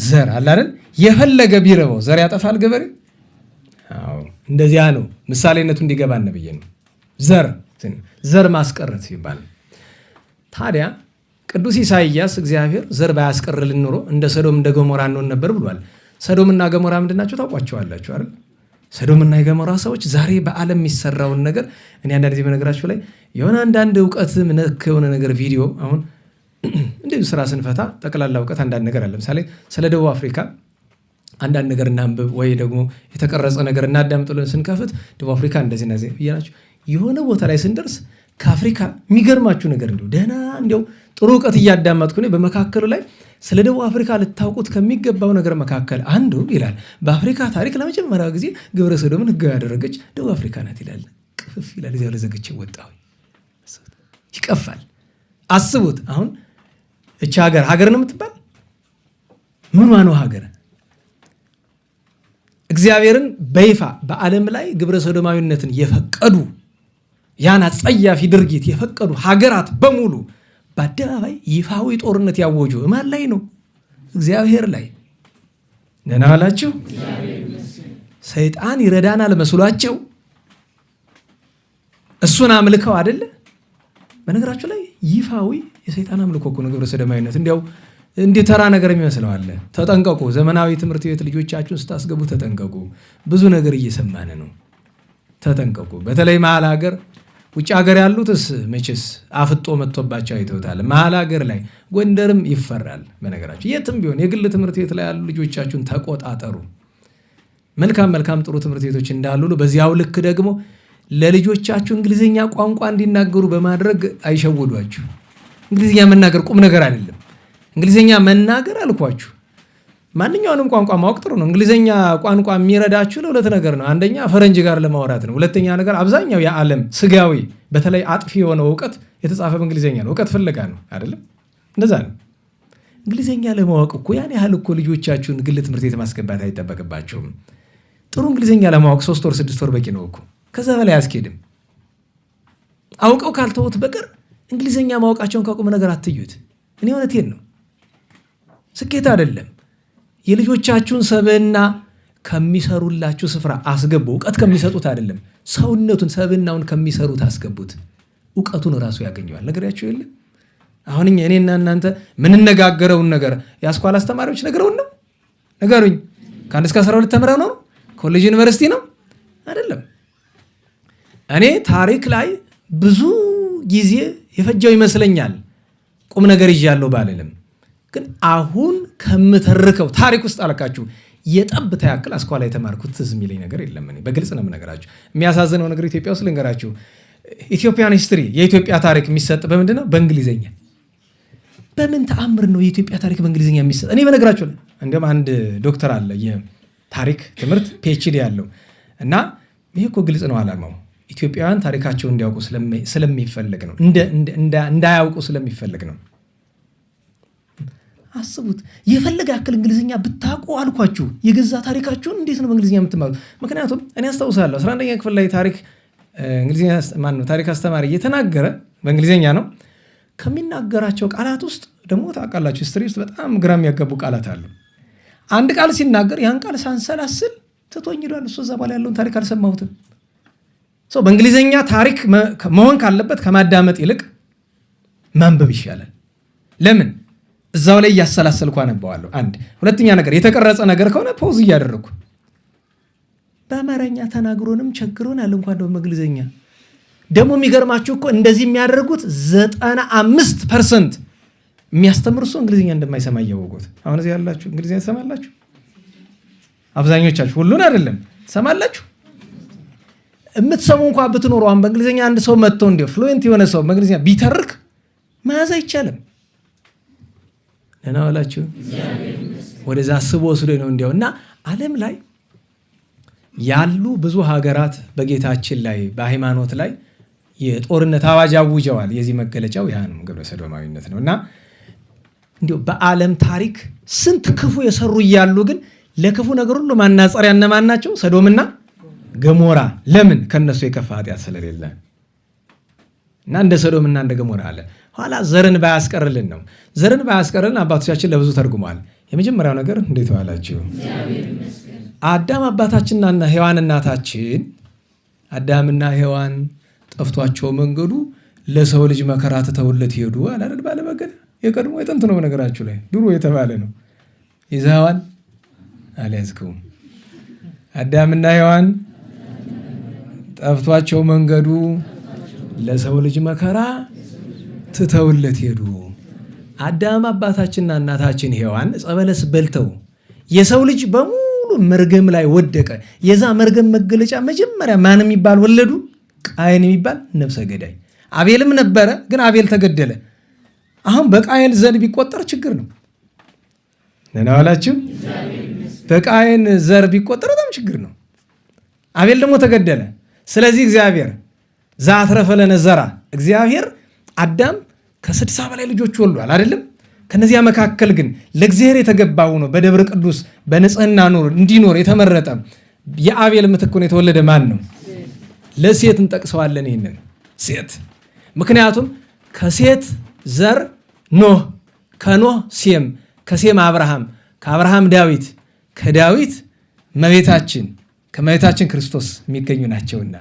ዘር አለ አይደል? የፈለገ ቢረበው ዘር ያጠፋል ገበሬ? አዎ እንደዚያ ነው። ምሳሌነቱ እንዲገባን ብዬ ነው። ዘር ማስቀረት ሲባል ታዲያ ቅዱስ ኢሳይያስ እግዚአብሔር ዘር ባያስቀርልን ኖሮ እንደ ሰዶም እንደ ገሞራ እንሆን ነበር ብሏል። ሰዶምና ገሞራ ምንድናቸው ታውቋቸዋላችሁ አይደል? ሰዶምና የገሞራ ሰዎች ዛሬ በዓለም የሚሰራውን ነገር እኔ አንዳንድ ጊዜ በነገራችሁ ላይ የሆነ አንዳንድ እውቀት ነክ የሆነ ነገር ቪዲዮ አሁን እንዲሁ ስራ ስንፈታ ጠቅላላ እውቀት አንዳንድ ነገር አለ። ለምሳሌ ስለ ደቡብ አፍሪካ አንዳንድ ነገር እናንብብ ወይ ደግሞ የተቀረጸ ነገር እናዳምጥልን ስንከፍት ደቡብ አፍሪካ እንደዚህ ነዚህ ብያናችሁ የሆነ ቦታ ላይ ስንደርስ ከአፍሪካ የሚገርማችሁ ነገር እንዲሁ ደህና እንዲያው ጥሩ እውቀት እያዳመጥኩ እኔ በመካከሉ ላይ ስለ ደቡብ አፍሪካ ልታውቁት ከሚገባው ነገር መካከል አንዱ ይላል በአፍሪካ ታሪክ ለመጀመሪያ ጊዜ ግብረ ሰዶምን ሕጋዊ ያደረገች ደቡብ አፍሪካ ናት ይላል። ቅፍፍ ይላል። እዚያ ለዘግቼ ወጣሁ። ይቀፋል። አስቡት። አሁን እቺ ሀገር ነው የምትባል ምኗ ነው ሀገር? እግዚአብሔርን በይፋ በዓለም ላይ ግብረ ሰዶማዊነትን የፈቀዱ ያን አጸያፊ ድርጊት የፈቀዱ ሀገራት በሙሉ በአደባባይ ይፋዊ ጦርነት ያወጁ ማን ላይ ነው? እግዚአብሔር ላይ። ደህና ዋላችሁ። ሰይጣን ይረዳናል መስሏቸው እሱን አምልከው አይደለ? በነገራችሁ ላይ ይፋዊ የሰይጣን አምልኮ እኮ ነው ግብረ ሰዶማዊነት። እንዲያው እንዲህ ተራ ነገር የሚመስለው አለ። ተጠንቀቁ። ዘመናዊ ትምህርት ቤት ልጆቻችሁን ስታስገቡ ተጠንቀቁ። ብዙ ነገር እየሰማን ነው። ተጠንቀቁ። በተለይ መሀል ሀገር፣ ውጭ ሀገር ያሉትስ መቼስ አፍጦ መጥቶባቸው አይተውታል። መሀል ሀገር ላይ ጎንደርም ይፈራል። በነገራችሁ የትም ቢሆን የግል ትምህርት ቤት ላይ ያሉ ልጆቻችሁን ተቆጣጠሩ። መልካም ጥሩ ትምህርት ቤቶች እንዳሉ በዚያው ልክ ደግሞ ለልጆቻችሁ እንግሊዝኛ ቋንቋ እንዲናገሩ በማድረግ አይሸውዷችሁ። እንግሊዝኛ መናገር ቁም ነገር አይደለም። እንግሊዝኛ መናገር አልኳችሁ ማንኛውንም ቋንቋ ማወቅ ጥሩ ነው። እንግሊዝኛ ቋንቋ የሚረዳችሁ ለሁለት ነገር ነው። አንደኛ ፈረንጅ ጋር ለማውራት ነው። ሁለተኛ ነገር አብዛኛው የዓለም ስጋዊ በተለይ አጥፊ የሆነው እውቀት የተጻፈ በእንግሊዝኛ ነው። እውቀት ፍለጋ ነው አይደለም? እንደዛ ነው። እንግሊዝኛ ለማወቅ እኮ ያን ያህል እኮ ልጆቻችሁን ግል ትምህርት ቤት ማስገባት አይጠበቅባቸውም። ጥሩ እንግሊዝኛ ለማወቅ 3 ወር 6 ወር በቂ ነው እኮ። ከዛ በላይ አያስኬድም። አውቀው ካልተውት በቀር እንግሊዝኛ ማወቃቸውን ከቁም ነገር አትዩት። እኔ እውነቴን ነው። ስኬት አይደለም። የልጆቻችሁን ሰብዕና ከሚሰሩላችሁ ስፍራ አስገቡ። እውቀት ከሚሰጡት አይደለም፣ ሰውነቱን ሰብዕናውን ከሚሰሩት አስገቡት። እውቀቱን እራሱ ያገኘዋል። ነገራችሁ የለም። አሁን እኔና እናንተ ምንነጋገረውን ነገር የአስኳላ አስተማሪዎች ነገረውን ነው? ነገሩኝ። ከ1 እስከ 12 ተምረው ነው? ኮሌጅ ዩኒቨርሲቲ ነው? አይደለም። እኔ ታሪክ ላይ ብዙ ጊዜ የፈጀው ይመስለኛል ቁም ነገር ይዣለሁ ባልልም፣ ግን አሁን ከምተርከው ታሪክ ውስጥ አልካችሁ የጠብታ ያክል አስኳላ የተማርኩት ትዝ የሚለኝ ነገር የለም። እኔ በግልጽ ነው የምነግራችሁ። የሚያሳዝነው ነገር ኢትዮጵያ ውስጥ ልንገራችሁ፣ ኢትዮጵያን ሂስትሪ የኢትዮጵያ ታሪክ የሚሰጥ በምንድን ነው? በእንግሊዝኛ። በምን ተአምር ነው የኢትዮጵያ ታሪክ በእንግሊዝኛ የሚሰጥ? እኔ በነግራችሁ እንዲሁም አንድ ዶክተር አለ የታሪክ ትምህርት ፒኤችዲ ያለው እና ይሄ እኮ ግልጽ ነው ዓላማው ኢትዮጵያውያን ታሪካቸውን እንዲያውቁ ስለሚፈልግ ነው፣ እንዳያውቁ ስለሚፈልግ ነው። አስቡት፣ የፈለገ ያክል እንግሊዝኛ ብታውቁ አልኳችሁ የገዛ ታሪካችሁን እንዴት ነው በእንግሊዝኛ የምትማሩት? ምክንያቱም እኔ አስታውሳለሁ 11ኛ ክፍል ላይ ታሪክ አስተማሪ እየተናገረ በእንግሊዝኛ ነው። ከሚናገራቸው ቃላት ውስጥ ደግሞ ታውቃላችሁ ሂስትሪ ውስጥ በጣም ግራ የሚያጋቡ ቃላት አሉ። አንድ ቃል ሲናገር ያን ቃል ሳንሰላስል ትቶኝ ሄዷል። እሱ እዛ በኋላ ያለውን ታሪክ አልሰማሁትም። በእንግሊዝኛ ታሪክ መሆን ካለበት ከማዳመጥ ይልቅ ማንበብ ይሻላል። ለምን? እዛው ላይ እያሰላሰልኩ አነባዋለሁ። አንድ ሁለተኛ ነገር የተቀረጸ ነገር ከሆነ ፖዝ እያደረግኩ በአማርኛ ተናግሮንም ቸግሮናል እንኳን ደግሞ በእንግሊዝኛ። ደግሞ የሚገርማችሁ እኮ እንደዚህ የሚያደርጉት 95% የሚያስተምር ሰው እንግሊዝኛ እንደማይሰማ እያወቁት። አሁን እዚህ ያላችሁ እንግሊዝኛ ትሰማላችሁ? አብዛኞቻችሁ፣ ሁሉን አይደለም ትሰማላችሁ። የምትሰሙ እንኳን ብትኖሩ አሁን በእንግሊዝኛ አንድ ሰው መጥቶ እንዲያው ፍሉዌንት የሆነ ሰው በእንግሊዝኛ ቢተርክ መያዝ አይቻልም። ደህና ዋላችሁ። ወደዛ ስቦ ወስዶ ነው እንዲያው እና ዓለም ላይ ያሉ ብዙ ሀገራት በጌታችን ላይ በሃይማኖት ላይ የጦርነት አዋጅ አውጀዋል። የዚህ መገለጫው ያ ነው፣ ግብረ ሰዶማዊነት ነው። እና እንዲያው በዓለም ታሪክ ስንት ክፉ የሰሩ እያሉ ግን ለክፉ ነገር ሁሉ ማናጸሪያ እነማን ናቸው? ሰዶምና ገሞራ። ለምን? ከነሱ የከፋ ኃጢአት ስለሌለ እና እንደ ሰዶምና እንደ ገሞራ አለ። ኋላ ዘርን ባያስቀርልን ነው። ዘርን ባያስቀርልን አባቶቻችን ለብዙ ተርጉመዋል። የመጀመሪያው ነገር እንዴት ዋላችሁ? አዳም አባታችንና ሔዋን እናታችን አዳምና ሔዋን ጠፍቷቸው መንገዱ ለሰው ልጅ መከራ ትተውለት ሄዱ አላደል ባለመገድ የቀድሞ የጥንት ነው ነገራችሁ ላይ ድሮ የተባለ ነው። ይዘዋል አልያዝከውም። አዳምና ሔዋን ጠፍቷቸው መንገዱ ለሰው ልጅ መከራ ትተውለት ሄዱ። አዳም አባታችንና እናታችን ሔዋን ዕፀ በለስ በልተው የሰው ልጅ በሙሉ መርገም ላይ ወደቀ። የዛ መርገም መገለጫ መጀመሪያ ማን የሚባል ወለዱ? ቃየን የሚባል ነፍሰ ገዳይ። አቤልም ነበረ፣ ግን አቤል ተገደለ። አሁን በቃየን ዘር ቢቆጠር ችግር ነው። ነናዋላችሁ በቃየን ዘር ቢቆጠር በጣም ችግር ነው። አቤል ደግሞ ተገደለ። ስለዚህ እግዚአብሔር ዘአትረፈ ለነ ዘራ እግዚአብሔር አዳም ከ60 በላይ ልጆች ወልዷል አይደለም? ከነዚያ መካከል ግን ለእግዚአብሔር የተገባው ነው በደብረ ቅዱስ በንጽህና እንዲኖር የተመረጠ የአቤል ምትክ ሆኖ የተወለደ ማን ነው? ለሴት እንጠቅሰዋለን ይህንን ሴት። ምክንያቱም ከሴት ዘር ኖህ፣ ከኖህ ሴም፣ ከሴም አብርሃም፣ ከአብርሃም ዳዊት፣ ከዳዊት እመቤታችን፣ ከእመቤታችን ክርስቶስ የሚገኙ ናቸውና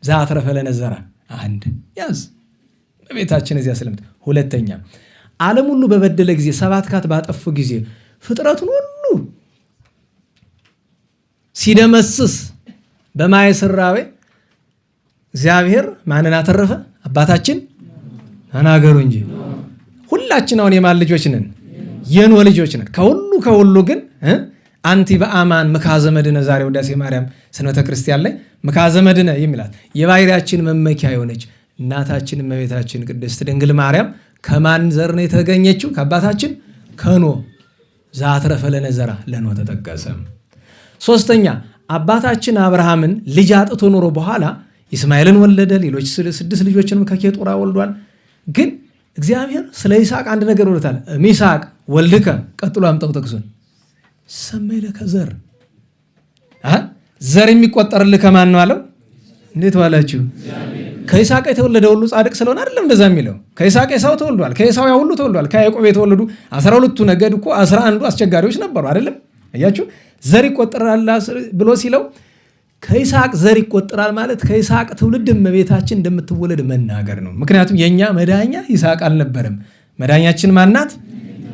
ዘአትረፈ ለነ ዘራ አንድ ያዝ እመቤታችን እዚያ ስለምት። ሁለተኛ ዓለም ሁሉ በበደለ ጊዜ 7 ካት ባጠፉ ጊዜ ፍጥረቱን ሁሉ ሲደመስስ በማየ ስራዌ እግዚአብሔር ማንን አተረፈ? አባታችን ተናገሩ እንጂ ሁላችን አሁን የማን ልጆች ነን? የኖህ ልጆች ነን። ከሁሉ ግን አንቲ በአማን ምክሐ ዘመድነ ዛሬ ውዳሴ ማርያም ስንበተ ክርስቲያን ላይ ምክሐ ዘመድነ የሚላት የባሕርያችን መመኪያ የሆነች እናታችን እመቤታችን ቅድስት ድንግል ማርያም ከማን ዘር ነው የተገኘችው? ከአባታችን ከኖህ። ዘአትረፈ ለነ ዘራ ለኖህ ተጠቀሰ። ሶስተኛ አባታችን አብርሃምን ልጅ አጥቶ ኖሮ በኋላ ይስማኤልን ወለደ። ሌሎች 6 ልጆችንም ከኬጡራ ወልዷል። ግን እግዚአብሔር ስለ ይስሐቅ አንድ ነገር ብሎታል። ሚስሐቅ ወልድከ ቀጥሎ አምጣው ጥቅሱን ሰመይ ለከ ዘር ዘር የሚቆጠርልህ ከማን ነው አለው። እንዴት ዋላችሁ? ከይስሐቅ የተወለደ ሁሉ ጻድቅ ስለሆነ አይደለም እንደዛ የሚለው። ከይስሐቅ ኤሳው ተወልዷል፣ ከኤሳው ያ ሁሉ ተወልዷል። ከያዕቆብ የተወለዱ 12ቱ ነገድ እኮ 11ዱ አስቸጋሪዎች ነበሩ አይደለም? አያችሁ፣ ዘር ይቆጠራል ብሎ ሲለው ከይስሐቅ ዘር ይቆጠራል ማለት ከይስሐቅ ትውልድ እመቤታችን እንደምትወለድ መናገር ነው። ምክንያቱም የኛ መዳኛ ይስሐቅ አልነበረም። መዳኛችን ማናት?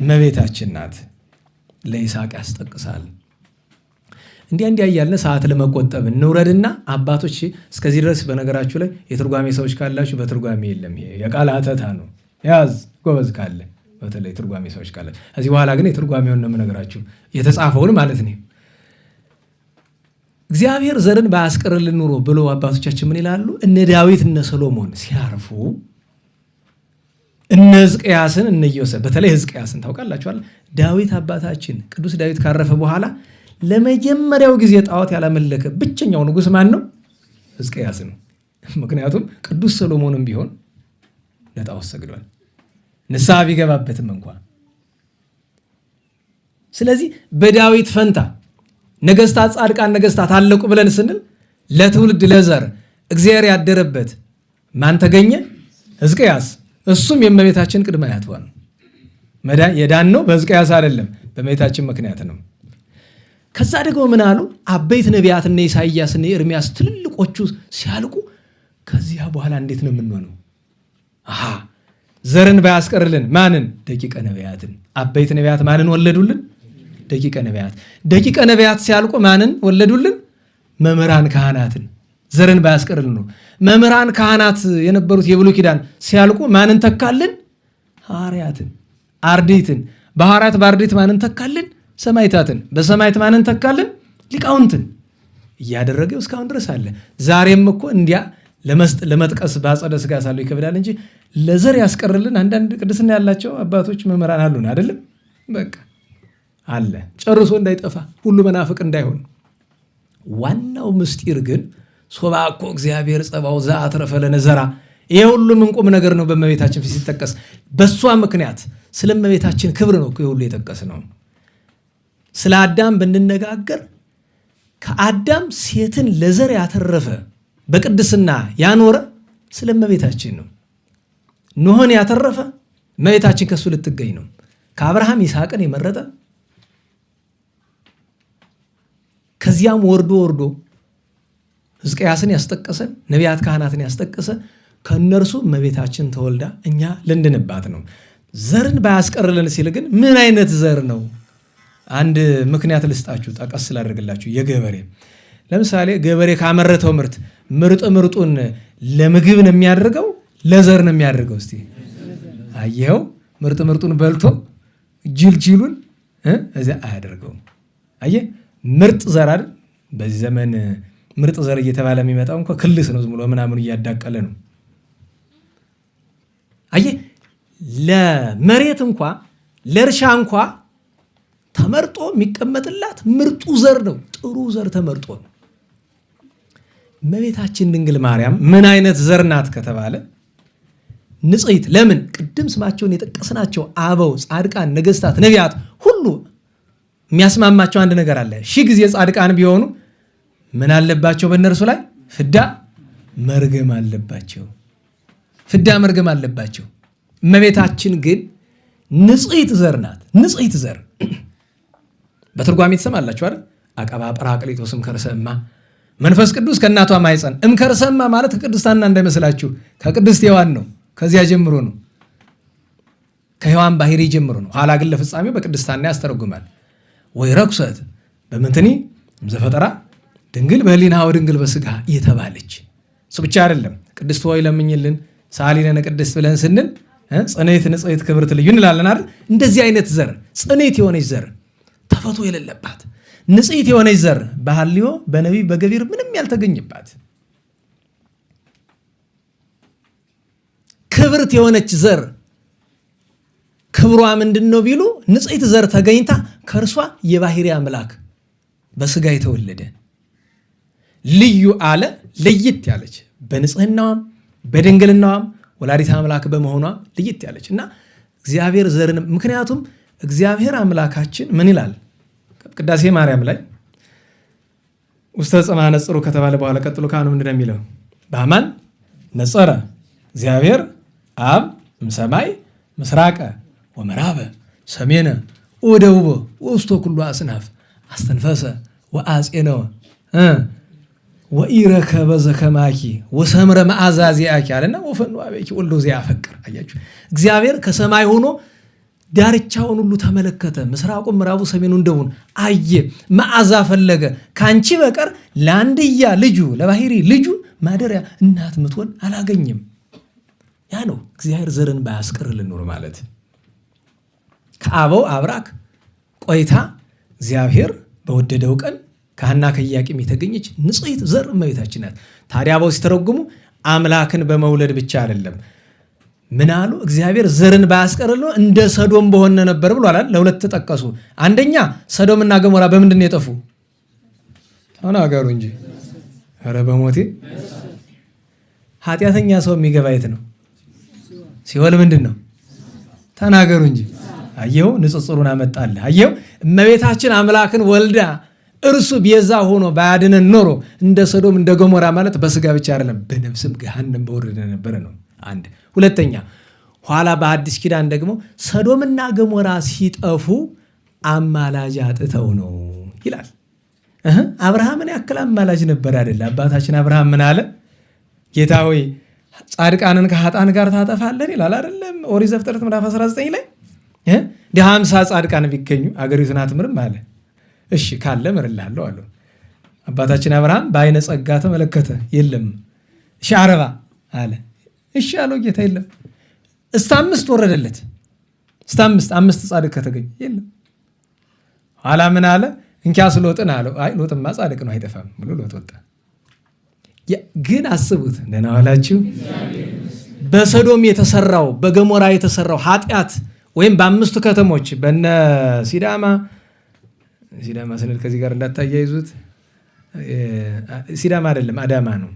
እመቤታችን ናት። ለይስሐቅ ያስጠቅሳል። እንዲያ እያልን ሰዓት ለመቆጠብ እንውረድና አባቶች እስከዚህ ድረስ በነገራችሁ ላይ የትርጓሜ ሰዎች ካላችሁ በትርጓሜ የለም፣ ይሄ የቃል አተታ ነው። ያዝ ጎበዝ ካለ በተለይ ትርጓሜ ሰዎች ካላችሁ። ከዚህ በኋላ ግን የትርጓሜውን ነው የምነግራችሁ፣ የተጻፈውን ማለት ነው። እግዚአብሔር ዘርን ባያስቀርልን ኑሮ ብሎ አባቶቻችን ምን ይላሉ? እነ ዳዊት እነ ሰሎሞን ሲያርፉ እነ ሕዝቅያስን እነ ኢዮሴፍ፣ በተለይ ሕዝቅያስን ታውቃላችኋል። ዳዊት አባታችን ቅዱስ ዳዊት ካረፈ በኋላ ለመጀመሪያው ጊዜ ጣዖት ያላመለከ ብቸኛው ንጉሥ ማን ነው? ሕዝቅያስ ነው። ምክንያቱም ቅዱስ ሰሎሞንም ቢሆን ለጣዖት ሰግዷል፣ ንስሐ ቢገባበትም እንኳን። ስለዚህ በዳዊት ፈንታ ነገስታት፣ ጻድቃን ነገስታት አለቁ ብለን ስንል ለትውልድ ለዘር እግዚአብሔር ያደረበት ማን ተገኘ? ሕዝቅያስ። እሱም የእመቤታችን ቅድመ አያቷ ነው። የዳን ነው በሕዝቅያስ አይደለም፣ በእመቤታችን ምክንያት ነው። ከዛ ደግሞ ምን አሉ? አበይት ነቢያት እነ ኢሳይያስ እነ ኤርምያስ ትልልቆቹ ሲያልቁ ከዚያ በኋላ እንዴት ነው የምንሆነው? ዘርን ባያስቀርልን ማንን? ደቂቀ ነቢያትን። አበይት ነቢያት ማንን ወለዱልን? ደቂቀ ነቢያት። ደቂቀ ነቢያት ሲያልቁ ማንን ወለዱልን? መምህራን ካህናትን። ዘርን ባያስቀርልን ነው። መምህራን ካህናት የነበሩት የብሉይ ኪዳን ሲያልቁ ማንን ተካልን? ሐዋርያትን፣ አርድእትን። በሐዋርያት በአርድእት ማንን ተካልን? ሰማዕታትን። በሰማዕት ማንን ተካልን? ሊቃውንትን። እያደረገው እስካሁን ድረስ አለ። ዛሬም እኮ እንዲያ ለመጥቀስ በአጸደ ሥጋ ሳሉ ይከብዳል እንጂ ለዘር ያስቀርልን አንዳንድ ቅድስና ያላቸው አባቶች መምህራን አሉን አይደለም? በቃ አለ፣ ጨርሶ እንዳይጠፋ ሁሉ መናፍቅ እንዳይሆን። ዋናው ምስጢር ግን ሶባኮ እግዚአብሔር ጸባው ዘአትረፈ ለነ ዘራ። ይሄ ሁሉም እንቁም ነገር ነው በእመቤታችን ፊት ሲጠቀስ። በእሷ ምክንያት ስለ እመቤታችን ክብር ነው ሁሉ የጠቀስ ነው። ስለ አዳም ብንነጋገር ከአዳም ሴትን ለዘር ያተረፈ በቅድስና ያኖረ ስለ እመቤታችን ነው። ኖህን ያተረፈ እመቤታችን ከሱ ልትገኝ ነው። ከአብርሃም ይስሐቅን የመረጠ ከዚያም ወርዶ ሕዝቅያስን ያስጠቀሰን ነቢያት ካህናትን ያስጠቀሰ ከእነርሱ እመቤታችን ተወልዳ እኛ ልንድንባት ነው። ዘርን ባያስቀርልን ሲል ግን ምን አይነት ዘር ነው? አንድ ምክንያት ልስጣችሁ፣ ጠቀስ ስላደርግላችሁ። የገበሬ ለምሳሌ ገበሬ ካመረተው ምርጡን ለምግብ ነው የሚያደርገው፣ ለዘር ነው የሚያደርገው? እስቲ አየኸው? ምርጡን በልቶ ጅልጅሉን እዚያ አያደርገውም። አየህ፣ ምርጥ ዘር አይደል? በዚህ ዘመን ምርጥ ዘር እየተባለ የሚመጣው እንኳ ክልስ ነው፣ ዝም ብሎ ምናምን እያዳቀለ ነው። አየህ፣ ለመሬት እንኳ ለእርሻ እንኳ ተመርጦ የሚቀመጥላት ምርጡ ዘር ነው። ጥሩ ዘር ተመርጦ ነው። እመቤታችን ድንግል ማርያም ምን አይነት ዘር ናት ከተባለ ንጽሕት። ለምን? ቅድም ስማቸውን የጠቀስናቸው አበው፣ ጻድቃን፣ ነገስታት፣ ነቢያት ሁሉ የሚያስማማቸው አንድ ነገር አለ። 1000 ጊዜ ጻድቃን ቢሆኑ ምን አለባቸው? በእነርሱ ላይ ፍዳ መርገም አለባቸው። ፍዳ መርገም አለባቸው። እመቤታችን ግን ንጽሕት ዘር ናት። ንጽሕት ዘር በትርጓሜ ትሰማላችሁ አይደል? አቀባ ጰራቅሊጦስ እምከርሰ እማ፣ መንፈስ ቅዱስ ከእናቷ ማኅፀን። እምከርሰ እማ ማለት ከቅድስት ሐና እንዳይመስላችሁ፣ ከቅድስት ሔዋን ነው። ከዚያ ጀምሮ ነው፣ ከሔዋን ባህሪ ጀምሮ ነው። ኋላ ግን ለፍጻሜው በቅድስት ሐና ያስተረጉማል። ወይ ረኩሰት በምንትኒ ዘፈጠራ ድንግል በሕሊና ወድንግል በሥጋ እየተባለች እሱ ብቻ አይደለም። ቅድስት ሆይ ለምኝልን ሳሊ ለነ ቅድስት ብለን ስንል ጽኔት ንጽሕት ክብርት ልዩ እንላለን አይደል? እንደዚህ አይነት ዘር፣ ጽኔት የሆነች ዘር፣ ተፈቶ የሌለባት ንጽሕት የሆነች ዘር፣ በሐልዮ በነቢብ በገቢር ምንም ያልተገኘባት ክብርት የሆነች ዘር። ክብሯ ምንድን ነው ቢሉ ንጽሕት ዘር ተገኝታ ከእርሷ የባሕርይ አምላክ በሥጋ የተወለደ ልዩ አለ ለየት ያለች በንጽህናዋም በድንግልናዋም ወላዲተ አምላክ በመሆኗ ለየት ያለች እና እግዚአብሔር ዘርን ምክንያቱም እግዚአብሔር አምላካችን ምን ይላል ቅዳሴ ማርያም ላይ ውስተ ጽማ ነጽሩ ከተባለ በኋላ ቀጥሎ ካህኑ ምንድን ነው የሚለው? በአማን ነጸረ እግዚአብሔር አብ እምሰማይ ምስራቀ ወምዕራበ ሰሜነ ወደቡበ ወውስተ ኩሉ አጽናፍ አስተንፈሰ ወአጼነወ ወኢረከበ ዘከማኪ ወሰምረ መዓዛ ዚአኪ አለና ወፈኑ አበኪ ወልዶ ዚያፈቅር። አያችሁ እግዚአብሔር ከሰማይ ሆኖ ዳርቻውን ሁሉ ተመለከተ። ምስራቁን፣ ምዕራቡ፣ ሰሜኑን፣ ደቡን አየ። መዓዛ ፈለገ። ካንቺ በቀር ለአንድያ ልጁ ለባሕርይ ልጁ ማደሪያ እናት ምትሆን አላገኘም። ያ ነው እግዚአብሔር ዘርን ባያስቀር ልኖር ማለት። ከአበው አብራክ ቆይታ እግዚአብሔር በወደደው ቀን ከሐና ከኢያቄም የተገኘች ንጽሕት ዘር እመቤታችን ናት። ታዲያ አበው ሲተረጉሙ አምላክን በመውለድ ብቻ አይደለም ምን አሉ? እግዚአብሔር ዘርን ባያስቀርልኖ እንደ ሰዶም በሆነ ነበር ብሏል። ለሁለት ተጠቀሱ። አንደኛ ሰዶምና ገሞራ በምንድን ነው የጠፉ? ተናገሩ እንጂ ኧረ በሞቴ ኃጢአተኛ ሰው የሚገባ የት ነው? ሲኦል ምንድን ነው? ተናገሩ እንጂ። አየው ንጽጽሩን አመጣልህ። አየው እመቤታችን አምላክን ወልዳ እርሱ ቤዛ ሆኖ ባያድነን ኖሮ እንደ ሰዶም እንደ ገሞራ ማለት በስጋ ብቻ አይደለም በነፍስም ገሃነም በወረደ ነበረ ነው አንድ። ሁለተኛ ኋላ በአዲስ ኪዳን ደግሞ ሰዶምና ገሞራ ሲጠፉ አማላጅ አጥተው ነው ይላል። አብርሃምን ያክል አማላጅ ነበር አይደል? አባታችን አብርሃም ምን አለ? ጌታ ሆይ ጻድቃንን ከኃጥአን ጋር ታጠፋለህ ይላል አይደለም? ኦሪት ዘፍጥረት ምዕራፍ 19 ላይ 50 ጻድቃን ቢገኙ አገሪቱን አትምርም አለ። እሺ ካለ ምርልሃለሁ አለው። አባታችን አብርሃም በአይነ ጸጋ ተመለከተ፣ የለም። እሺ 40 አለ። እሺ አለው ጌታ፣ የለም። እስከ 5 ወረደለት። እስከ 5 ጻድቅ ከተገኘ የለም። ኋላ ምን አለ? እንኪያስ ሎጥን አለው። አይ ሎጥማ ጻድቅ ነው አይጠፋም ብሎ ሎጥ ወጣ። ግን አስቡት፣ ደህና ዋላችሁ። በሰዶም የተሰራው በገሞራ የተሰራው ኃጢአት ወይም በ5 ከተሞች በነ ሲዳማ ስንል ከዚህ ጋር እንዳታያይዙት፣ ሲዳማ አይደለም አዳማ ነው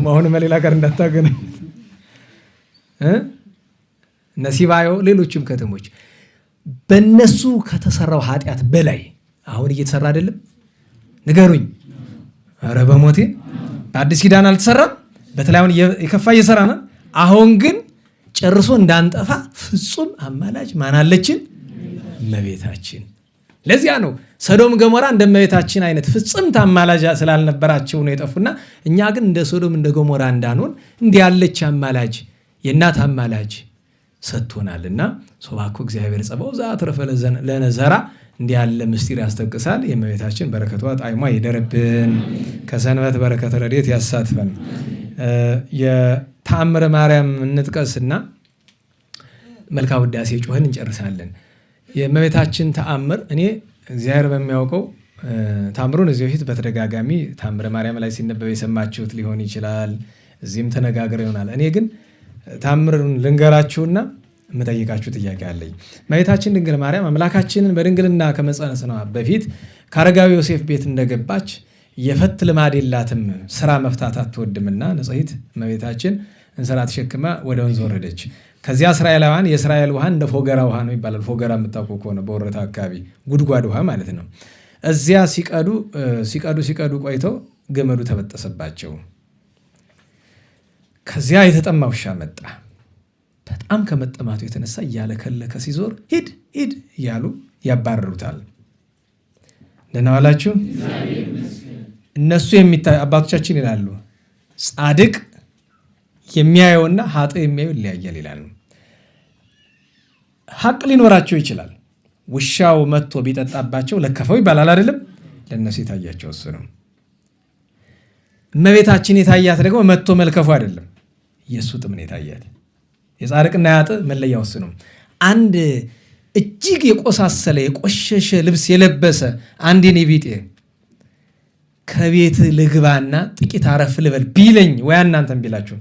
መሆኑ መሌላ ጋር እንዳታገናኙት፣ ነሲባዮ ሌሎችም ከተሞች በነሱ ከተሰራው ኃጢአት በላይ አሁን እየተሰራ አይደለም? ንገሩኝ። ኧረ በሞቴ በአዲስ ኪዳን አልተሰራም። በተለይ አሁን የከፋ እየሰራ ነው። አሁን ግን ጨርሶ እንዳንጠፋ ፍጹም አማላጅ ማናለችን? እመቤታችን። ለዚያ ነው ሰዶም ገሞራ እንደ እመቤታችን አይነት ፍጽምት አማላጅ ስላልነበራቸው ነው የጠፉና እኛ ግን እንደ ሰዶም እንደ ገሞራ እንዳንሆን እንዲህ ያለች አማላጅ የእናት አማላጅ ሰጥቶናልና ሶባኮ እግዚአብሔር ጸባው ዘአትረፈ ለነ ዘራ እንዲህ ያለ ምስጢር ያስጠቅሳል። የእመቤታችን በረከቷ ጣዕሟ ይደርብን፣ ከሰንበት በረከተ ረድኤት ያሳትፈን። የተአምረ ማርያም እንጥቀስና መልካ ውዳሴ ጮኸን እንጨርሳለን። የእመቤታችን ተአምር እኔ እግዚአብሔር በሚያውቀው ተአምሩን እዚህ በፊት በተደጋጋሚ ተአምረ ማርያም ላይ ሲነበብ የሰማችሁት ሊሆን ይችላል። እዚህም ተነጋግረ ይሆናል። እኔ ግን ተአምሩን ልንገራችሁና የምጠይቃችሁ ጥያቄ አለኝ። እመቤታችን ድንግል ማርያም አምላካችንን በድንግልና ከመጸነስዋ በፊት ከአረጋዊ ዮሴፍ ቤት እንደገባች የፈት ልማድ የላትም፣ ስራ መፍታት አትወድምና ንጽሕት እመቤታችን እንስራ ተሸክማ ወደ ወንዝ ወረደች። ከዚያ እስራኤላውያን የእስራኤል ውሃ እንደ ፎገራ ውሃ ነው ይባላል። ፎገራ የምታውቁ ከሆነ በወረታ አካባቢ ጉድጓድ ውሃ ማለት ነው። እዚያ ሲቀዱ ቆይተው ገመዱ ተበጠሰባቸው። ከዚያ የተጠማ ውሻ መጣ። በጣም ከመጠማቱ የተነሳ እያለከለከ ሲዞር ሂድ ሂድ እያሉ ያባረሩታል። ደህና ዋላችሁ። እነሱ አባቶቻችን ይላሉ ጻድቅ የሚያየውና ኃጥእ የሚያየው ይለያያል ይላሉ። ሀቅ ሊኖራቸው ይችላል። ውሻው መጥቶ ቢጠጣባቸው ለከፈው ይባላል አይደለም? ለእነሱ የታያቸው እሱ ነው። እመቤታችን የታያት ደግሞ መጥቶ መልከፉ አይደለም፣ የእሱ ጥምን የታያት። የጻድቅና የኃጥእ መለያው እሱ ነው። አንድ እጅግ የቆሳሰለ የቆሸሸ ልብስ የለበሰ አንድ የኔ ቢጤ ከቤት ልግባና ጥቂት አረፍ ልበል ቢለኝ ወይ እናንተም ቢላችሁ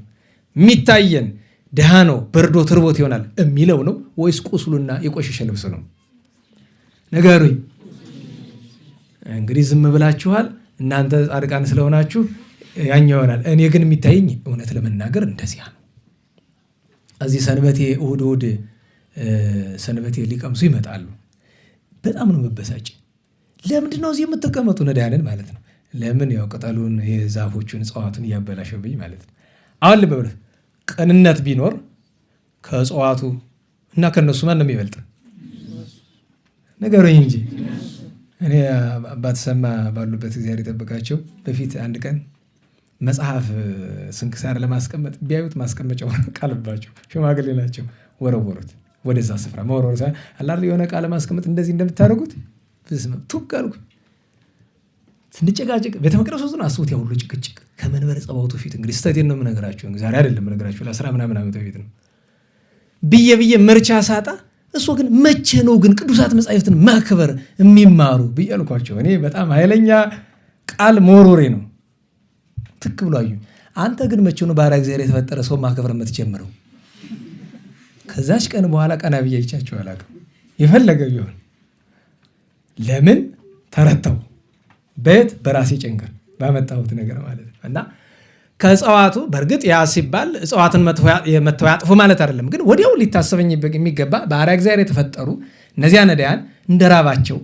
የሚታየን ድሃ ነው፣ በርዶ ትርቦት ይሆናል የሚለው ነው ወይስ ቁስሉና የቆሸሸ ልብስ ነው? ንገሩኝ። እንግዲህ ዝም ብላችኋል እናንተ ጻድቃን ስለሆናችሁ ያኛው ይሆናል። እኔ ግን የሚታየኝ እውነት ለመናገር እንደዚያ ነው። እዚህ ሰንበቴ እሑድ ሰንበቴ ሊቀምሱ ይመጣሉ። በጣም ነው መበሳጭ። ለምንድን ነው እዚህ የምትቀመጡ ነዳያንን ማለት ነው? ለምን? ያው ቅጠሉን የዛፎቹን እጽዋቱን እያበላሸብኝ ማለት ነው። አሁን ልብ በሉት፣ ቅንነት ቢኖር ከእጽዋቱ እና ከነሱ ማን ነው የሚበልጥ? ነገሩኝ እንጂ። እኔ አባት ሰማ ባሉበት እግዚአብሔር ይጠብቃቸው። በፊት አንድ ቀን መጽሐፍ ስንክሳር ለማስቀመጥ ቢያዩት ማስቀመጫው ቃልባቸው ሽማግሌ ናቸው፣ ወረወሩት ወደዛ ስፍራ። መወረወር አላር የሆነ ቃል ማስቀመጥ እንደዚህ እንደምታደርጉት ቱክ አልኩ። ስንጨቃጭቅ ቤተ መቅደስ ውስጥ ነው። አስቡት፣ ያ ሁሉ ጭቅጭቅ ከመንበረ ጸባዖቱ ፊት። እንግዲህ ስተቴን ነው የምነግራችሁ፣ ዛሬ አይደለም የምነግራችሁ፣ ለ10 ምናምን ዓመት በፊት ነው ብዬ ምርቻ ሳጣ። እሱ ግን መቼ ነው ግን ቅዱሳት መጻሕፍትን ማክበር የሚማሩ ብዬ አልኳቸው። እኔ በጣም ኃይለኛ ቃል መወርወሬ ነው። ትክ ብሎ አዩኝ። አንተ ግን መቼ ነው ባሪያ እግዚአብሔር የተፈጠረ ሰው ማክበር የምትጀምረው? ከዛች ቀን በኋላ ቀና ብዬ አይቻቸው አላውቅም። የፈለገ ቢሆን ለምን ተረታው በት በራሴ ጭንቀት ባመጣሁት ነገር ማለት ነው። እና ከእጽዋቱ በእርግጥ ያ ሲባል እጽዋትን መተው ያጥፉ ማለት አይደለም። ግን ወዲያው ሊታሰበኝ የሚገባ ባሪያ እግዚአብሔር የተፈጠሩ እነዚያ ነዳያን እንደራባቸው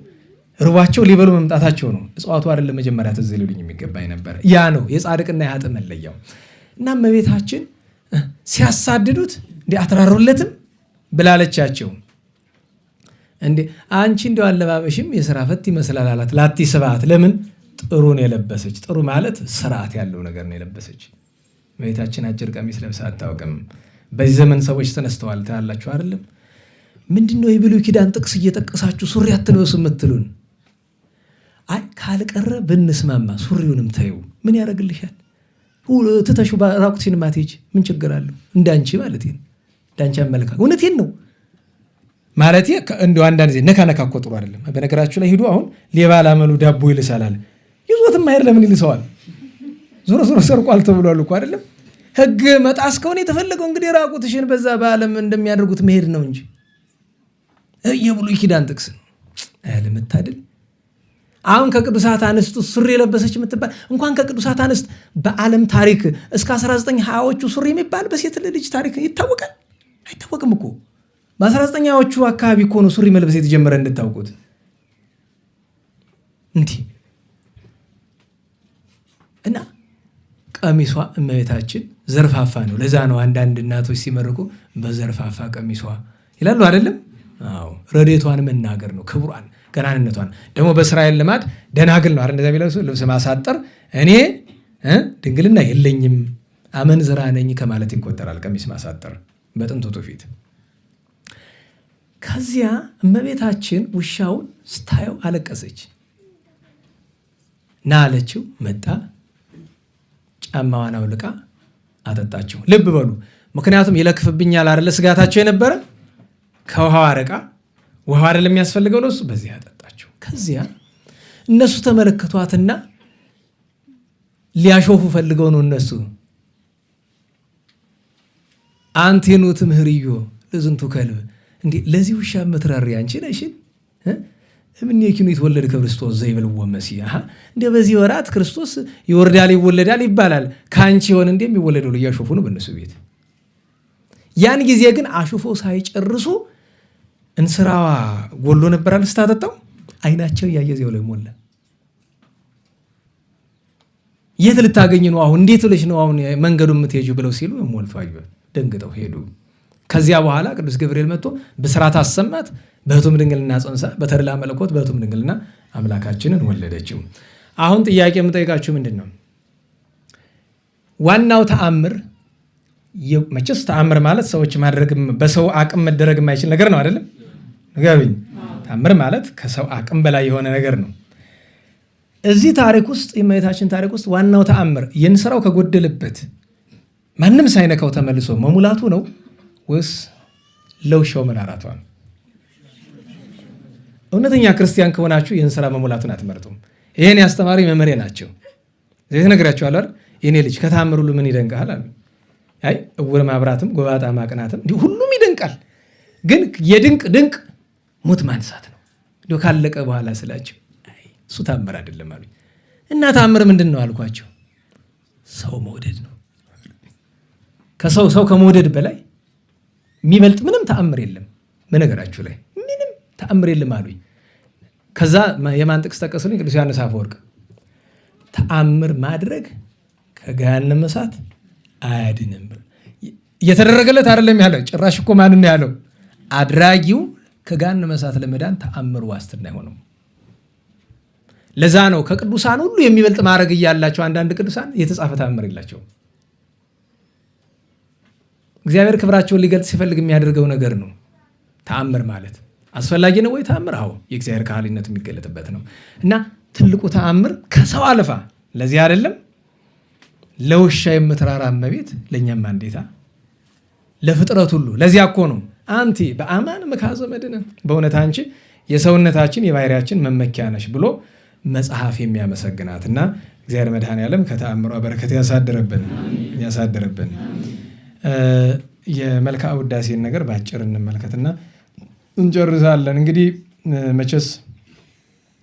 ርቧቸው ሊበሉ መምጣታቸው ነው። እጽዋቱ አይደለም መጀመሪያ ትዝ ሊሉኝ የሚገባኝ ነበር። ያ ነው የጻድቅና የኃጥእ መለያው። እና እመቤታችን ሲያሳድዱት እንዲህ አትራሩለትም ብላለቻቸው። እንዴ አንቺ እንደው አለባበሽም የሥራ ፈት ይመስላል አላት። ላቲ ስብሐት። ለምን? ጥሩን የለበሰች። ጥሩ ማለት ስርዓት ያለው ነገር ነው የለበሰች። እመቤታችን አጭር ቀሚስ ለብሳ አታውቅም። በዚህ ዘመን ሰዎች ተነስተዋል ታያላችሁ አይደለም? ምንድነው የብሉይ ኪዳን ጥቅስ እየጠቀሳችሁ ሱሪ አትልበሱ የምትሉን? አይ ካልቀረ ብንስማማ ሱሪውንም ተይው ምን ያደርግልሻል? ትተሹ ራቁትሽን ማትሄጂ ምን ችግር አለው? እንዳንቺ ማለት ነው። እንዳንቺ አመለካከት እውነቴን ነው ማለት እንደው አንዳንድ ጊዜ ነካ እኮ ጥሩ አይደለም። በነገራችሁ ላይ ሂዱ አሁን ሌባ ላመሉ ዳቦ ይልሳል አለ። ይዞትም አይደል ለምን ይልሰዋል? ዞሮ ሰርቋል ተብሏል እኮ አይደለም። ሕግ መጣስ ከሆነ የተፈለገው እንግዲህ ራቁትሽን በዛ በዓለም እንደሚያደርጉት መሄድ ነው እንጂ የብሉይ ኪዳን ጥቅስ ለመታደል አሁን ከቅዱሳት አንስት ሱሪ የለበሰች የምትባል እንኳን ከቅዱሳት አንስት በዓለም ታሪክ እስከ 1920ዎቹ ሱሪ የሚባል በሴት ልጅ ታሪክ ይታወቃል? አይታወቅም እኮ። በ19ኛዎቹ አካባቢ እኮ ነው ሱሪ መልበስ የተጀመረ እንድታውቁት። እንዲህ እና ቀሚሷ እመቤታችን ዘርፋፋ ነው። ለዛ ነው አንዳንድ እናቶች ሲመርቁ በዘርፋፋ ቀሚሷ ይላሉ አይደለም? አዎ ረድኤቷን መናገር ነው፣ ክብሯን ገናንነቷን ደግሞ በእስራኤል ልማድ ደናግል ነው አይደል እንደዛ የሚለብሱ ልብስ ማሳጠር እኔ ድንግልና የለኝም አመንዝራ ነኝ ከማለት ይቆጠራል። ቀሚስ ማሳጠር በጥንቱ ትውፊት። ከዚያ እመቤታችን ውሻውን ስታየው አለቀሰች። ና አለችው። መጣ። ጫማዋን አውልቃ አጠጣችው። ልብ በሉ። ምክንያቱም ይለክፍብኛል አይደለ ስጋታቸው የነበረ ከውሃው አረቃ ውሃው አይደለ የሚያስፈልገው ለሱ በዚህ አጠጣችው። ከዚያ እነሱ ተመለከቷትና ሊያሾፉ ፈልገው ነው እነሱ አንቴኑ ትምህርዮ ለዝንቱ ከልብ እንዴ ለዚህ ውሻ ምትራሪ አንቺ ነሽ እምኔኪኑ ይትወለድ ክርስቶስ ዘይብልዎ መሲህ እንደ በዚህ ወራት ክርስቶስ ይወርዳል ይወለዳል ይባላል ካንቺ ሆነ እንደ የሚወለደው ሊያሾፉ ነው በእነሱ ቤት። ያን ጊዜ ግን አሹፎ ሳይጨርሱ እንስራዋ ጎሎ ነበራል ስታጠጣው አይናቸው ያየዘው ላይ ሞላ። የት ልታገኝ ነው አሁን እንዴት ብለሽ ነው አሁን መንገዱን የምትሄጂው ብለው ሲሉ ሞልቶ አዩ። ደንግጠው ሄዱ። ከዚያ በኋላ ቅዱስ ገብርኤል መጥቶ ብስራት አሰማት። በሕቱም ድንግልና ጸንሳ በተድላ መለኮት በሕቱም ድንግልና አምላካችንን ወለደችው። አሁን ጥያቄ የምጠይቃችሁ ምንድን ነው? ዋናው ተአምር መቼስ ተአምር ማለት ሰዎች ማድረግ በሰው አቅም መደረግ የማይችል ነገር ነው አይደለም? ንገሩኝ። ተአምር ማለት ከሰው አቅም በላይ የሆነ ነገር ነው። እዚህ ታሪክ ውስጥ የእመቤታችን ታሪክ ውስጥ ዋናው ተአምር የእንስራው ከጎደለበት ማንም ሳይነካው ተመልሶ መሙላቱ ነው ወይስ ለውሻው መራራቷ ነው? እውነተኛ ክርስቲያን ከሆናችሁ የእንስራ መሙላቱን አትመርጡም። ይሄን ያስተማሪ መመሪያ ናቸው። ዘይት ነግራችኋል አይደል? የኔ ልጅ ከተአምር ሁሉ ምን ይደንቃል አሉ። አይ እውር ማብራትም ጎባጣ ማቅናትም እንዲሁ ሁሉም ይደንቃል፣ ግን የድንቅ ድንቅ ሞት ማንሳት ነው። እንዲሁ ካለቀ በኋላ ስላቸው አይ እሱ ተአምር አይደለም አሉ። እና ተአምር ምንድን ነው አልኳቸው። ሰው መውደድ ነው። ሰው ከመውደድ በላይ የሚበልጥ ምንም ተአምር የለም። በነገራችሁ ላይ ምንም ተአምር የለም አሉኝ። ከዛ የማን ጥቅስ ጠቀሱልኝ? ቅዱስ ዮሐንስ አፈወርቅ ተአምር ማድረግ ከገሃነመ እሳት አያድንም። እየተደረገለት አይደለም ያለው፣ ጭራሽ እኮ ማንን ያለው? አድራጊው ከገሃነመ እሳት ለመዳን ተአምር ዋስትና አይሆንም። ለዛ ነው ከቅዱሳን ሁሉ የሚበልጥ ማድረግ እያላቸው አንዳንድ ቅዱሳን የተጻፈ ተአምር የላቸውም። እግዚአብሔር ክብራቸውን ሊገልጽ ሲፈልግ የሚያደርገው ነገር ነው። ተአምር ማለት አስፈላጊ ነው ወይ? ተአምር አዎ፣ የእግዚአብሔር ካህሊነት የሚገለጥበት ነው። እና ትልቁ ተአምር ከሰው አልፋ ለዚህ አይደለም ለውሻ የምትራራ እመቤት ለእኛም አንዴታ ለፍጥረት ሁሉ ለዚያ እኮ ነው አንቲ በአማን መካዘ መድነ፣ በእውነት አንቺ የሰውነታችን የባህሪያችን መመኪያ ነሽ ብሎ መጽሐፍ የሚያመሰግናት እና እግዚአብሔር መድኃኔዓለም ከተአምሯ በረከት ያሳድርብን። የመልክዓ ውዳሴን ነገር በአጭር እንመልከትና እንጨርሳለን። እንግዲህ መቼስ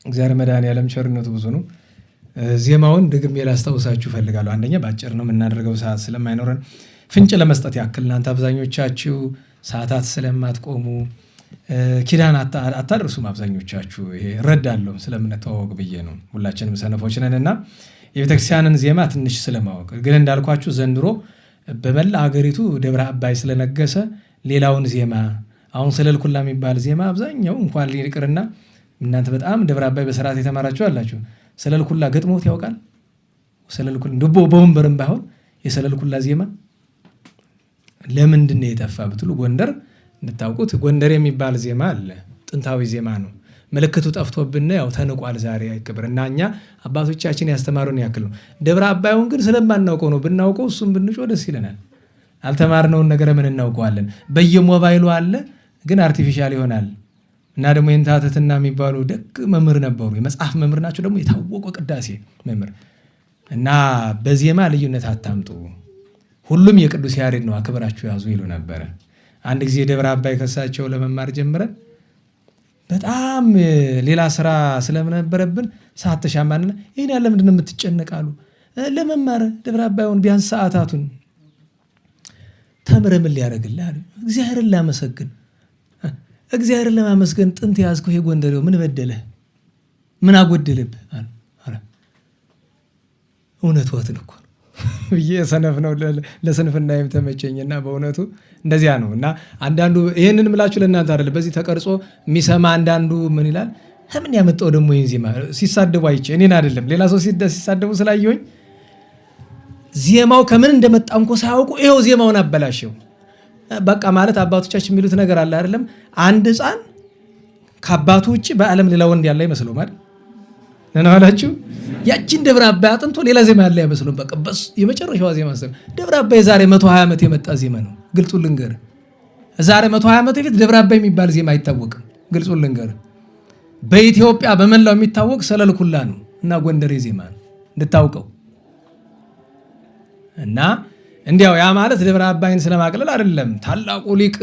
እግዚአብሔር መድኃኔዓለም ቸርነቱ ብዙ ነው። ዜማውን ደግሜ ላስታውሳችሁ እፈልጋለሁ። አንደኛ በአጭር ነው የምናደርገው ሰዓት ስለማይኖረን ፍንጭ ለመስጠት ያክል እናንተ አብዛኞቻችሁ ሰዓታት ስለማትቆሙ ኪዳን አታደርሱም። አብዛኞቻችሁ ይሄ እረዳለሁ ስለምንተዋወቅ ብዬ ነው። ሁላችንም ሰነፎች ነንና የቤተክርስቲያንን ዜማ ትንሽ ስለማወቅ ግን እንዳልኳችሁ ዘንድሮ በመላ ሀገሪቱ ደብረ አባይ ስለነገሰ ሌላውን ዜማ አሁን ሰለልኩላ የሚባል ዜማ አብዛኛው እንኳን ሊቅርና እናንተ በጣም ደብረ አባይ በስርዓት የተማራችሁ አላችሁ። ሰለልኩላ ገጥሞት ያውቃል? ሰለልኩላ ድቦ በወንበርም ባይሆን የሰለልኩላ ዜማ ለምንድን ነው የጠፋ ብትሉ ጎንደር እንድታውቁት ጎንደር የሚባል ዜማ አለ። ጥንታዊ ዜማ ነው። ምልክቱ ጠፍቶብን ያው ተንቋል። ዛሬ አይክብር እና እኛ አባቶቻችን ያስተማሩን ያክል ነው። ደብረ አባዩን ግን ስለማናውቀው ነው። ብናውቀው እሱም ብንጮህ ደስ ይለናል። አልተማርነውን ነገር ምን እናውቀዋለን? በየሞባይሉ አለ ግን አርቲፊሻል ይሆናል። እና ደግሞ የንታትትና የሚባሉ ደግ መምህር ነበሩ። የመጽሐፍ መምህር ናቸው። ደግሞ የታወቁ ቅዳሴ መምህር እና በዜማ ልዩነት አታምጡ፣ ሁሉም የቅዱስ ያሬድ ነው፣ አክብራችሁ ያዙ ይሉ ነበረ። አንድ ጊዜ ደብረ አባይ ከሳቸው ለመማር ጀምረን በጣም ሌላ ስራ ስለነበረብን ሰዓት ተሻማንና ይህን ያለ ምንድን ነው የምትጨነቃሉ? ለመማር ደብረ አባዩን ቢያንስ ሰዓታቱን ተምረ ምን ሊያደርግልህ አሉ። እግዚአብሔርን ላመሰግን። እግዚአብሔርን ለማመስገን ጥንት ያዝከው ይሄ ጎንደሬው ምን በደለህ? ምን አጎደለብህ አሉ። እውነት ወትን እኮ ነው ብዬ ሰነፍ ነው ለስንፍና ተመቸኝና በእውነቱ እንደዚያ ነው። እና አንዳንዱ ይህንን ምላችሁ ለእናንተ አይደለም፣ በዚህ ተቀርጾ የሚሰማ አንዳንዱ ምን ይላል? ምን ያመጣው ደግሞ ይህን ዜማ ሲሳደቡ አይቼ እኔን አይደለም ሌላ ሰው ሲሳደቡ ስላየሁኝ ዜማው ከምን እንደመጣ እንኳ ሳያውቁ ይኸው ዜማውን አበላሸው። በቃ ማለት አባቶቻችን የሚሉት ነገር አለ አይደለም? አንድ ሕፃን ከአባቱ ውጭ በዓለም ሌላ ወንድ ያለ አይመስለው ማለት ነው አላችሁ። ያቺን ደብረ አባይ አጥንቶ ሌላ ዜማ ያለ አይመስለው። በቃ በስ የመጨረሻዋ ዜማ ሰው ደብረ አባይ ዛሬ 120 ዓመት የመጣ ዜማ ነው። ግልጹን ልንገር፣ ዛሬ 120 ዓመት በፊት ደብረ አባይ የሚባል ዜማ አይታወቅም። ግልጹን ልንገር፣ በኢትዮጵያ በመላው የሚታወቅ ሰለልኩላ ነው እና ጎንደሬ ዜማ ነው እንድታውቀው። እና እንዲያው ያ ማለት ደብረ አባይን ስለማቅለል አይደለም። ታላቁ ሊቅ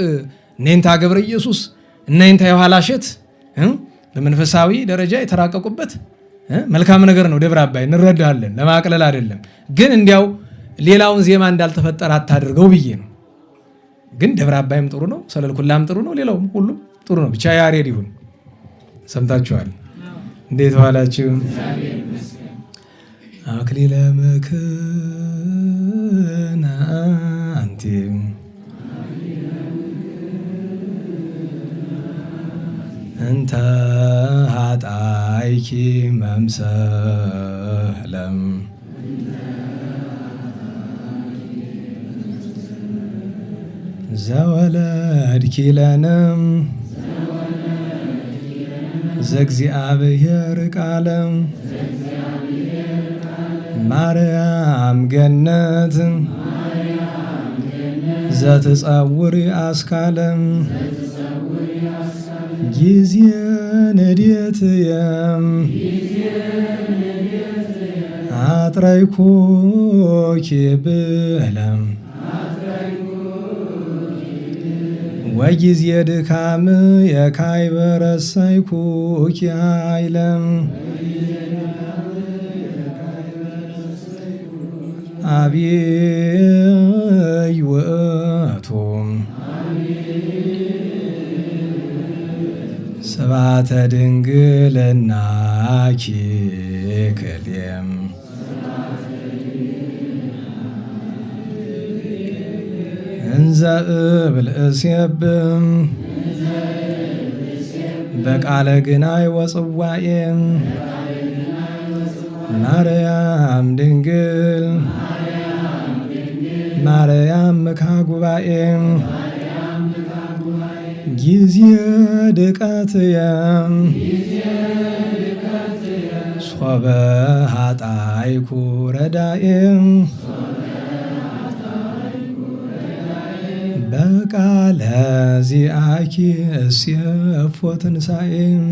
እነንታ ገብረ ኢየሱስ እነንታ የኋላሸት በመንፈሳዊ ደረጃ የተራቀቁበት መልካም ነገር ነው። ደብረ አባይ እንረዳለን፣ ለማቅለል አይደለም። ግን እንዲያው ሌላውን ዜማ እንዳልተፈጠረ አታድርገው ብዬ ነው። ግን ደብረ አባይም ጥሩ ነው፣ ሰለልኩላም ጥሩ ነው፣ ሌላውም ሁሉም ጥሩ ነው። ብቻ ያሬድ ይሁን። ሰምታችኋል። እንዴት ዋላችሁ? አክሊለ ምክና አንቲ እንተ ኃጣይኪ መምሰለም ዘወለድኪ ለነም ዘእግዚአብሔር ቃለም ማርያም ገነት ዘትጸውሪ አስካለም ጊዜ ነድየትየም አጥረይኩኪ ብለም ወጊዜ ድካም የካይበረሰይኩኪ ኃይለም አብይ ውእቱ ስብሐተ ድንግልናኪ ክልኤም እንዘ እብል እሴብም በቃለ ግናይ ወጽዋኤም ማርያም ድንግል ማርያም ምካ ጉባኤም ጊዜ ድቀትየም ሶበ ኃጣይኩ ረዳኤም በቃለ ዚአኪ እሴፎ ትንሣኤም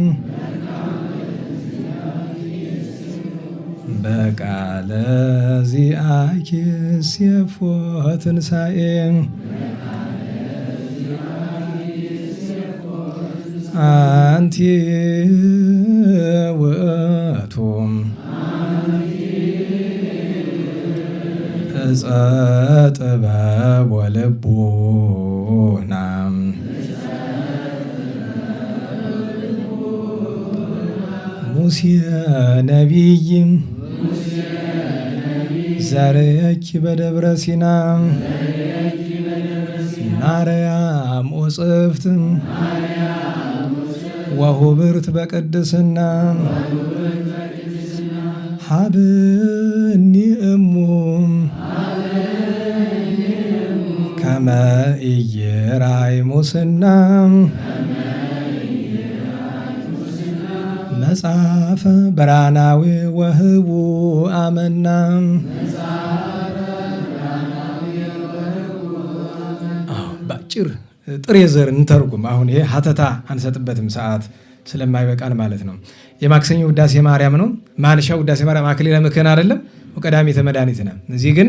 በቃለ ዚአኪ እሴፎ ትንሣኤም አንቲ ውእቱ ዕፀ ጥበብ ወልቡና ሙሴ ነቢይ ዘርየኪ በደብረ ሲና ማርያም ወጽፍት ወሁብርት በቅድስና ሀብኒ እሙ ከመ ኢይራይ ሙስና መጽሐፈ ብርሃናዊ ወህቡ አመና ባጭር ጥሬ ዘር እንተርጉም። አሁን ይሄ ሀተታ አንሰጥበትም ሰዓት ስለማይበቃን ማለት ነው። የማክሰኞ ውዳሴ ማርያም ነው። ማንሻ ውዳሴ ማርያም አክሊለ ምክህነ አይደለም ወቀዳሚተ መድኃኒትነ። እዚህ ግን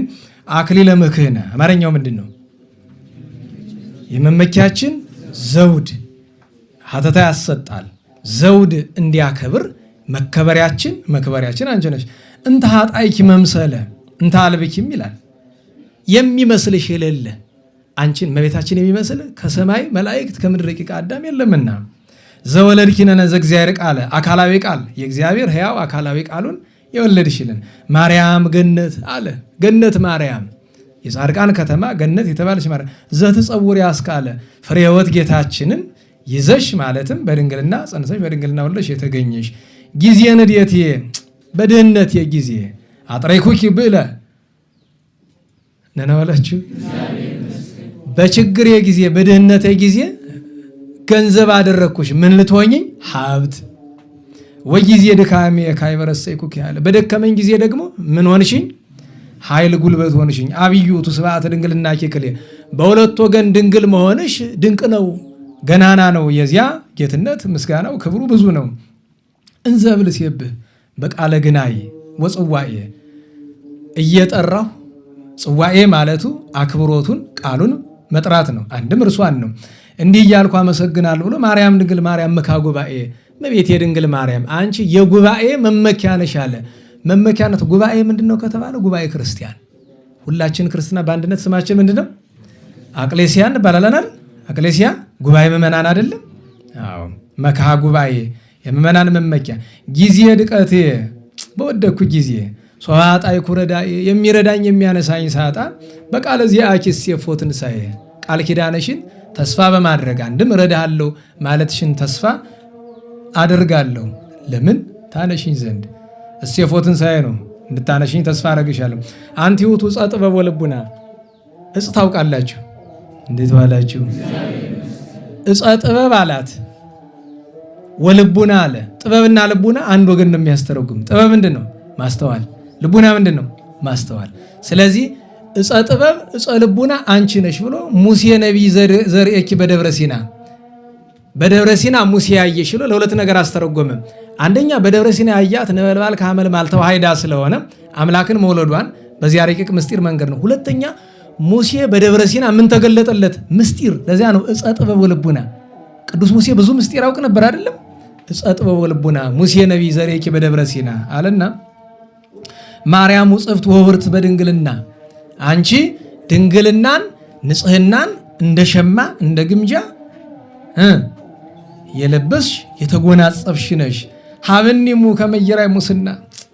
አክሊለ ምክህነ አማርኛው ምንድን ነው? የመመኪያችን ዘውድ ሀተታ ያሰጣል። ዘውድ እንዲያከብር መከበሪያችን አንቺ ነሽ። እንተ ኃጣይኪ መምሰለ እንተ አልብኪም ይላል። የሚመስልሽ የሌለ አንቺን እመቤታችን የሚመስል ከሰማይ መላእክት ከምድር ረቂቀ አዳም የለምና ዘወለድኪነ ዘእግዚአብሔር ቃል አካላዊ ቃል የእግዚአብሔር ሕያው አካላዊ ቃሉን የወለድሽልን ማርያም ገነት አለ። ገነት ማርያም የጻድቃን ከተማ ገነት የተባለች ማርያም ዘትጸውሪ አስካለ ፍሬ ሕይወት ጌታችንን ይዘሽ ማለትም በድንግልና ጸንሰሽ በድንግልና ወልደሽ የተገኘሽ ጊዜ ንዴቴ በድህነቴ ጊዜ አጥረይኩኪ ብለ ነናወላችሁ በችግሬ ጊዜ በድህነቴ ጊዜ ገንዘብ አደረግኩሽ ምን ልትሆኝኝ ሀብት ወጊዜ ድካሜ ካይበረሰይኩኪ ያለ በደከመኝ ጊዜ ደግሞ ምን ሆንሽኝ ኃይል ጉልበት ሆንሽኝ። አብዩቱ ስብሐተ ድንግልና ኪክሌ በሁለት ወገን ድንግል መሆንሽ ድንቅ ነው፣ ገናና ነው። የዚያ ጌትነት ምስጋናው ክብሩ ብዙ ነው። እንዘብል ሲብህ በቃለ ግናይ ወጽዋኤ እየጠራሁ ጽዋኤ ማለቱ አክብሮቱን ቃሉን መጥራት ነው። አንድም እርሷን ነው። እንዲህ እያልኩ አመሰግናለሁ ብሎ ማርያም ድንግል ማርያም መካ ጉባኤ እመቤቴ ድንግል ማርያም አንቺ የጉባኤ መመኪያ ነሽ አለ። መመኪያነት ጉባኤ ምንድነው ከተባለ ጉባኤ ክርስቲያን ሁላችን ክርስትና በአንድነት ስማችን ምንድነው? አቅሌሲያ እንባላለን። አቅሌሲያ ጉባኤ ምዕመናን አይደለም? አዎ መካ ጉባኤ የምዕመናን መመኪያ ጊዜ ድቀቴ በወደኩ ጊዜ ሶሃጣይ ኩረዳ የሚረዳኝ የሚያነሳኝ ሳጣ በቃለ ዚአኪስ የፎትን ሳይ ቃል ኪዳነሽን ተስፋ በማድረግ አንድም እረዳሃለሁ ማለትሽን ተስፋ አደርጋለሁ። ለምን ታነሽኝ ዘንድ እሴፎትን ሳይ ነው እንድታነሽኝ ተስፋ አደርግሻለሁ። አንቲ ውእቱ ዕፀ ጥበብ ወልቡና ዕፅ ታውቃላችሁ? እንዴት ዋላችሁ? ዕፀ ጥበብ አላት ወልቡና አለ። ጥበብና ልቡና አንድ ወገን ነው የሚያስተረጉም። ጥበብ ምንድን ነው? ማስተዋል። ልቡና ምንድን ነው? ማስተዋል። ስለዚህ ዕፀ ጥበብ ዕፀ ልቡና አንቺ ነሽ ብሎ ሙሴ ነቢይ ዘርኤኪ በደብረ ሲና በደብረ ሲና ሙሴ ያየሽ ብሎ ለሁለት ነገር አስተረጎመም። አንደኛ በደብረ ሲና ያያት ነበልባል ከሐመልማል ተዋሂዳ ስለሆነ አምላክን መውለዷን በዚያ ረቂቅ ምስጢር መንገድ ነው። ሁለተኛ ሙሴ በደብረ ሲና ምን ተገለጠለት? ምስጢር። ለዚያ ነው ዕፀ ጥበብ ወልቡና። ቅዱስ ሙሴ ብዙ ምስጢር ያውቅ ነበር አይደለም? ዕፀ ጥበብ ወልቡና ሙሴ ነቢይ ዘርኤኪ በደብረ ሲና አለና ማርያም ውጽፍት ወኅብርት በድንግልና አንቺ ድንግልናን ንጽህናን እንደ ሸማ እንደ ግምጃ የለበስሽ የተጎናጸፍሽ ነሽ። ሀብኒሙ ከመየራይ ሙስና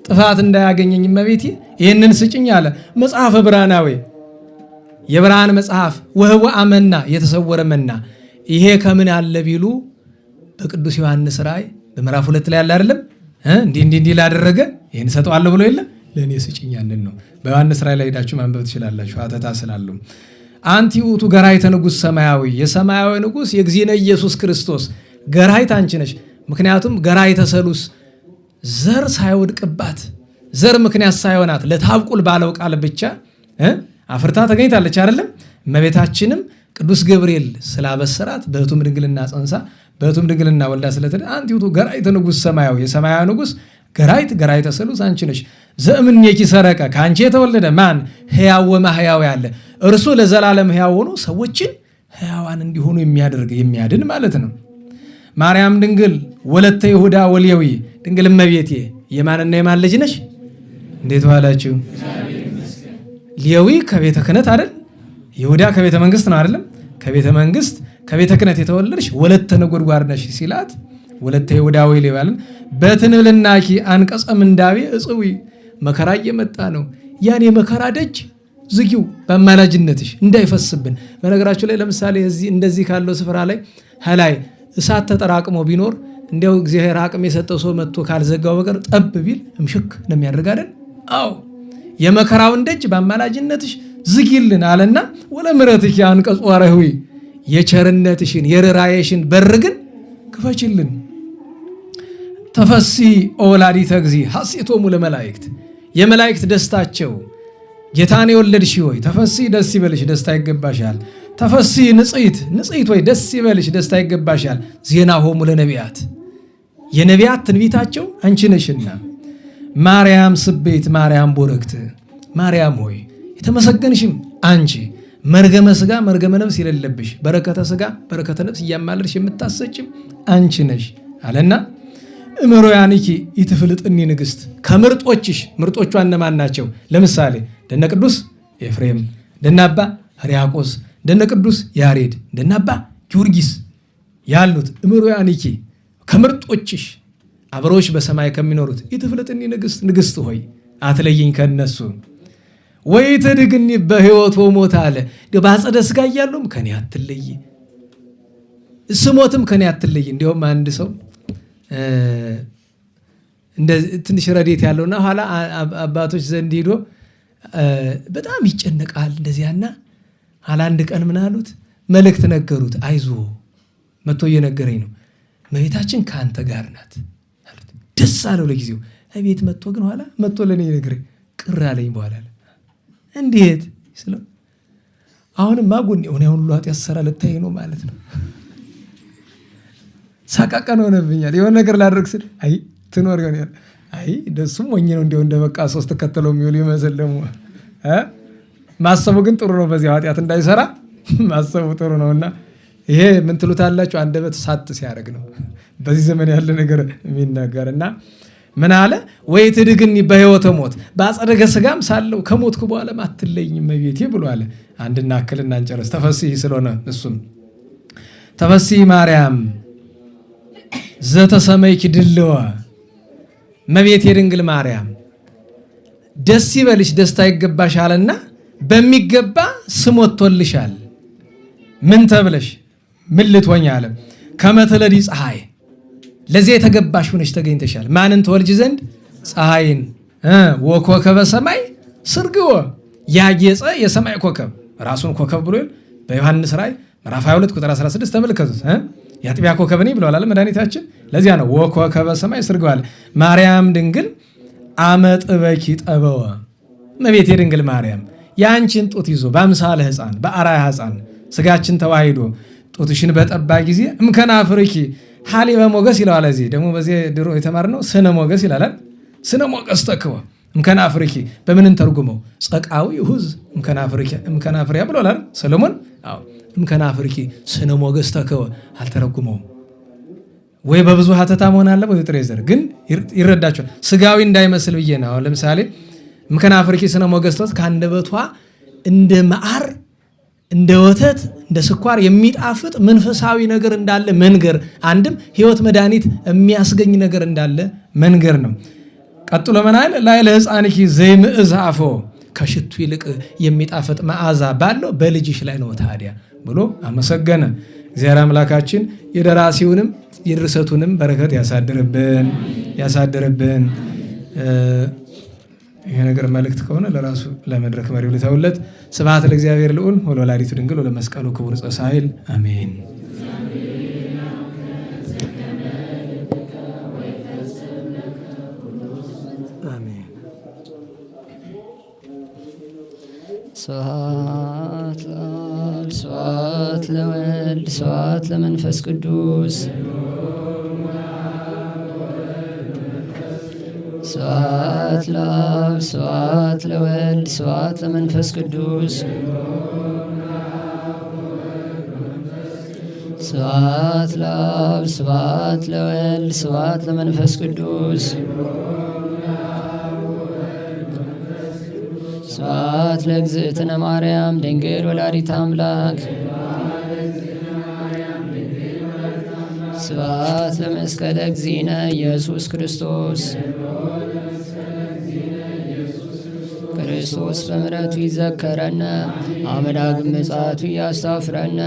ጥፋት እንዳያገኘኝ እመቤቴ ይህንን ስጭኝ አለ። መጽሐፈ ብርሃናዊ የብርሃን መጽሐፍ ወህወ አመና የተሰወረ መና ይሄ ከምን አለ ቢሉ በቅዱስ ዮሐንስ ራእይ በምዕራፍ 2 ላይ ያለ አይደለም? እንዲህ ላደረገ ይህን ሰጠዋለሁ ብሎ የለ ለእኔ ስጭኝ ያንን ነው። በዮሐንስ ራእይ ላይ ሄዳችሁ ማንበብ ትችላላችሁ። አተታ ስላሉ አንቲ ውእቱ ገራይተ ንጉሥ ሰማያዊ የሰማያዊ ንጉሥ የእግዚእነ ኢየሱስ ክርስቶስ ገራይት አንቺ ነሽ። ምክንያቱም ገራይተ ሰሉስ ዘር ሳይወድቅባት ዘር ምክንያት ሳይሆናት ለታብቁል ባለው ቃል ብቻ አፍርታ ተገኝታለች አይደለም? እመቤታችንም ቅዱስ ገብርኤል ስላበሰራት በሕቱም ድንግልና ጸንሳ በሕቱም ድንግልና ወልዳ ስለተደ አንቲ ውእቱ ገራይተ ንጉሥ ሰማያዊ የሰማያዊ ንጉሥ ገራይተ ሰሉስ አንቺ ነሽ። ዘእምኔኪ ሰረቀ ከአንቺ የተወለደ ማን? ሕያው ወማሕያው ያለ እርሱ ለዘላለም ሕያው ሆኖ ሰዎችን ሕያዋን እንዲሆኑ የሚያደርግ የሚያድን ማለት ነው። ማርያም ድንግል ወለተ ይሁዳ ወሌዊ ድንግል እመቤቴ የማንና የማን ልጅ ነሽ? እንዴት ዋላችሁ? ሌዊ ከቤተ ክህነት አይደል? ይሁዳ ከቤተ መንግስት ነው አይደለም? ከቤተ መንግስት ከቤተ ክህነት የተወለድሽ ወለተ ነጎድጓድ ነሽ ሲላት ወለተ ይሁዳ ወሌዊ አለን። በትንብልናኪ አንቀጸ ምንዳቤ እጽዊ መከራ እየመጣ ነው። ያን የመከራ ደጅ ዝጊው በአማላጅነትሽ እንዳይፈስብን። በነገራችሁ ላይ ለምሳሌ እንደዚህ ካለው ስፍራ ላይ ሀላይ እሳት ተጠራቅሞ ቢኖር እንዲያው እግዚአብሔር አቅም የሰጠው ሰው መጥቶ ካልዘጋው በቀር ጠብ ቢል እምሽክ ነው የሚያደርግ አይደል? አዎ የመከራውን ደጅ በአማላጅነትሽ ዝጊልን አለና ወለ ምሕረትኪ አንቀጹ ወርኅዊ የቸርነትሽን የርኅራኄሽን በር ግን ክፈችልን። ተፈሲ ወላዲተ እግዚእ ሐሴቶሙ ለመላእክት የመላእክት ደስታቸው ጌታን የወለድሽ ሆይ ተፈሲ ደስ ይበልሽ ደስታ ይገባሻል። ተፈሲ ንጽሕት ሆይ ደስ ይበልሽ ደስታ ይገባሻል። ዜናሆሙ ለነቢያት የነቢያት ትንቢታቸው አንቺ ነሽና። ማርያም ስቤት ማርያም ቦረክት ማርያም ሆይ የተመሰገንሽም አንቺ መርገመ ሥጋ መርገመ ነፍስ የሌለብሽ በረከተ ሥጋ በረከተ ነፍስ እያማለድሽ የምታሰጭም አንቺ ነሽ አለና እምሮያንኪ ይትፍልጥኒ ንግሥት ከምርጦችሽ ምርጦቿ እነማን ናቸው? ለምሳሌ እንደነ ቅዱስ ኤፍሬም እንደነ አባ ሕርያቆስ እንደነ ቅዱስ ያሬድ እንደነ አባ ጊዮርጊስ ያሉት እምሮያንኪ ከምርጦችሽ አብሮሽ በሰማይ ከሚኖሩት ይትፍልጥኒ ንግሥት ሆይ አትለይኝ ከነሱ ወይ ትድግኒ በሕይወት ወሞት አለ። በአጸደ ሥጋ እያሉም ከኔ አትለይ ስሞትም ከኔ አትለይ። እንዲሁም አንድ ሰው ትንሽ ረዴት ያለውና ኋላ አባቶች ዘንድ ሄዶ በጣም ይጨነቃል እንደዚያና ኋላ አንድ ቀን ምን አሉት? መልእክት ነገሩት። አይዞ መጥቶ እየነገረኝ ነው እመቤታችን ከአንተ ጋር ናት አሉት። ደስ አለው ለጊዜው። እቤት መጥቶ ግን ኋላ መጥቶ ለእኔ ይነግረኝ ቅር አለኝ። በኋላ እንዴት ስለው አሁንማ ጎን የሆነ ሁሉ ኃጢአት ስራ ልታይ ነው ማለት ነው። ሳቃቀን ሆነብኛል። የሆነ ነገር ላደርግ ስል አይ ትኖር ይሆናል። አይ ደሱም ሞኝ ነው እንዲያው እንደበቃ ሶስት ተከተለው የሚውል ይመስል ደግሞ ማሰቡ ግን ጥሩ ነው። በዚህ ኃጢአት እንዳይሰራ ማሰቡ ጥሩ ነውና ይሄ ምን ትሉታላችሁ? አንደበት ሳት ሲያደርግ ነው በዚህ ዘመን ያለ ነገር የሚናገርና ምን አለ? ወይ ትድግኒ በሕይወተ ሞት በአጸደ ሥጋም ሳለው ከሞትኩ በኋላ አትለይኝ እመቤቴ ብሎ አለ። አንድና አክልና እንጨርስ። ተፈሥሒ ስለሆነ እሱም ተፈሥሒ ማርያም ዘተሰመይኪ ድልዋ እመቤቴ ድንግል ማርያም ደስ ይበልሽ ደስታ ይገባሻልና በሚገባ ስም ወጥቶልሻል። ምን ተብለሽ ምን ልትሆኝ አለ? ከመትለዲ ፀሐይ ለዚህ የተገባሽ ሆነሽ ተገኝተሻል። ማንን ትወልጅ ዘንድ? ፀሐይን ወኮከበ ሰማይ ስርግዎ ያጌጸ የሰማይ ኮከብ ራሱን ኮከብ ብሎ በዮሐንስ ራእይ ምዕራፍ 22 ቁጥር 16 ተመልከቱት። የአጥቢያ ኮከብ ነኝ ብለዋል መድኃኒታችን። ለዚያ ነው ወኮከበ ሰማይ ስርግዎ አለ። ማርያም ድንግል አመጥበኪ ጠበወ እመቤቴ ድንግል ማርያም የአንቺን ጡት ይዞ በአምሳለ ሕፃን በአርአያ ሕፃን ስጋችን ተዋሂዶ ጡትሽን በጠባ ጊዜ እምከናፍርኪ ሀሊበ ሞገስ ይለዋል። እዚህ ደግሞ በዚህ ድሮ የተማርነው ስነ ሞገስ ይላል። ስነ ሞገስ ተክወ እምከናፍርኪ በምንን ተርጉመው? ጸቃዊ ይሁዝ እምከናፍርያ ብሎላል ሰሎሞን። አዎ እምከናፍርኪ ስነ ሞገስ ተክወ አልተረጉመውም። ወይ በብዙ ሀተታ መሆን አለ ወይ ጥሬ ዘር ግን ይረዳቸዋል። ስጋዊ እንዳይመስል ብዬ ነው። አሁን ለምሳሌ እምከናፍርኪ ስነ ሞገስ ተክወ ከአንደበቷ እንደ መዓር እንደ ወተት እንደ ስኳር የሚጣፍጥ መንፈሳዊ ነገር እንዳለ መንገር፣ አንድም ሕይወት መድኃኒት የሚያስገኝ ነገር እንዳለ መንገር ነው። ቀጥሎ መናል ላይ ለሕፃንኪ ዘይምዕዝ አፎ ከሽቱ ይልቅ የሚጣፍጥ መዓዛ ባለው በልጅሽ ላይ ነው ታዲያ ብሎ አመሰገነ። እግዚአብሔር አምላካችን የደራሲውንም የድርሰቱንም በረከት ያሳድርብን። ይሄ ነገር መልእክት ከሆነ ለራሱ ለመድረክ መሪው ልተውለት። ስብሐት ለእግዚአብሔር ልዑል ወለወላዲቱ ድንግል ወለመስቀሉ ክቡር ጸሳይል አሜን። ስብሐት ለአብ ስብሐት ለወልድ ስብሐት ለመንፈስ ቅዱስ ስብሐት ለአብ ስብሐት ለወልድ ስብሐት ለመንፈስ ቅዱስ ስብሐት ለአብ ስብሐት ለወልድ ስብሐት ለመንፈስ ቅዱስ ስብሐት ለእግዝእትነ ማርያም ድንግል ወላዲተ አምላክ ስብሐት ለመስቀለ እግዚእነ ኢየሱስ ክርስቶስ ክርስቶስ በምሕረቱ ይዘከረነ አመዳግም ምጽአቱ ያስታፍረነ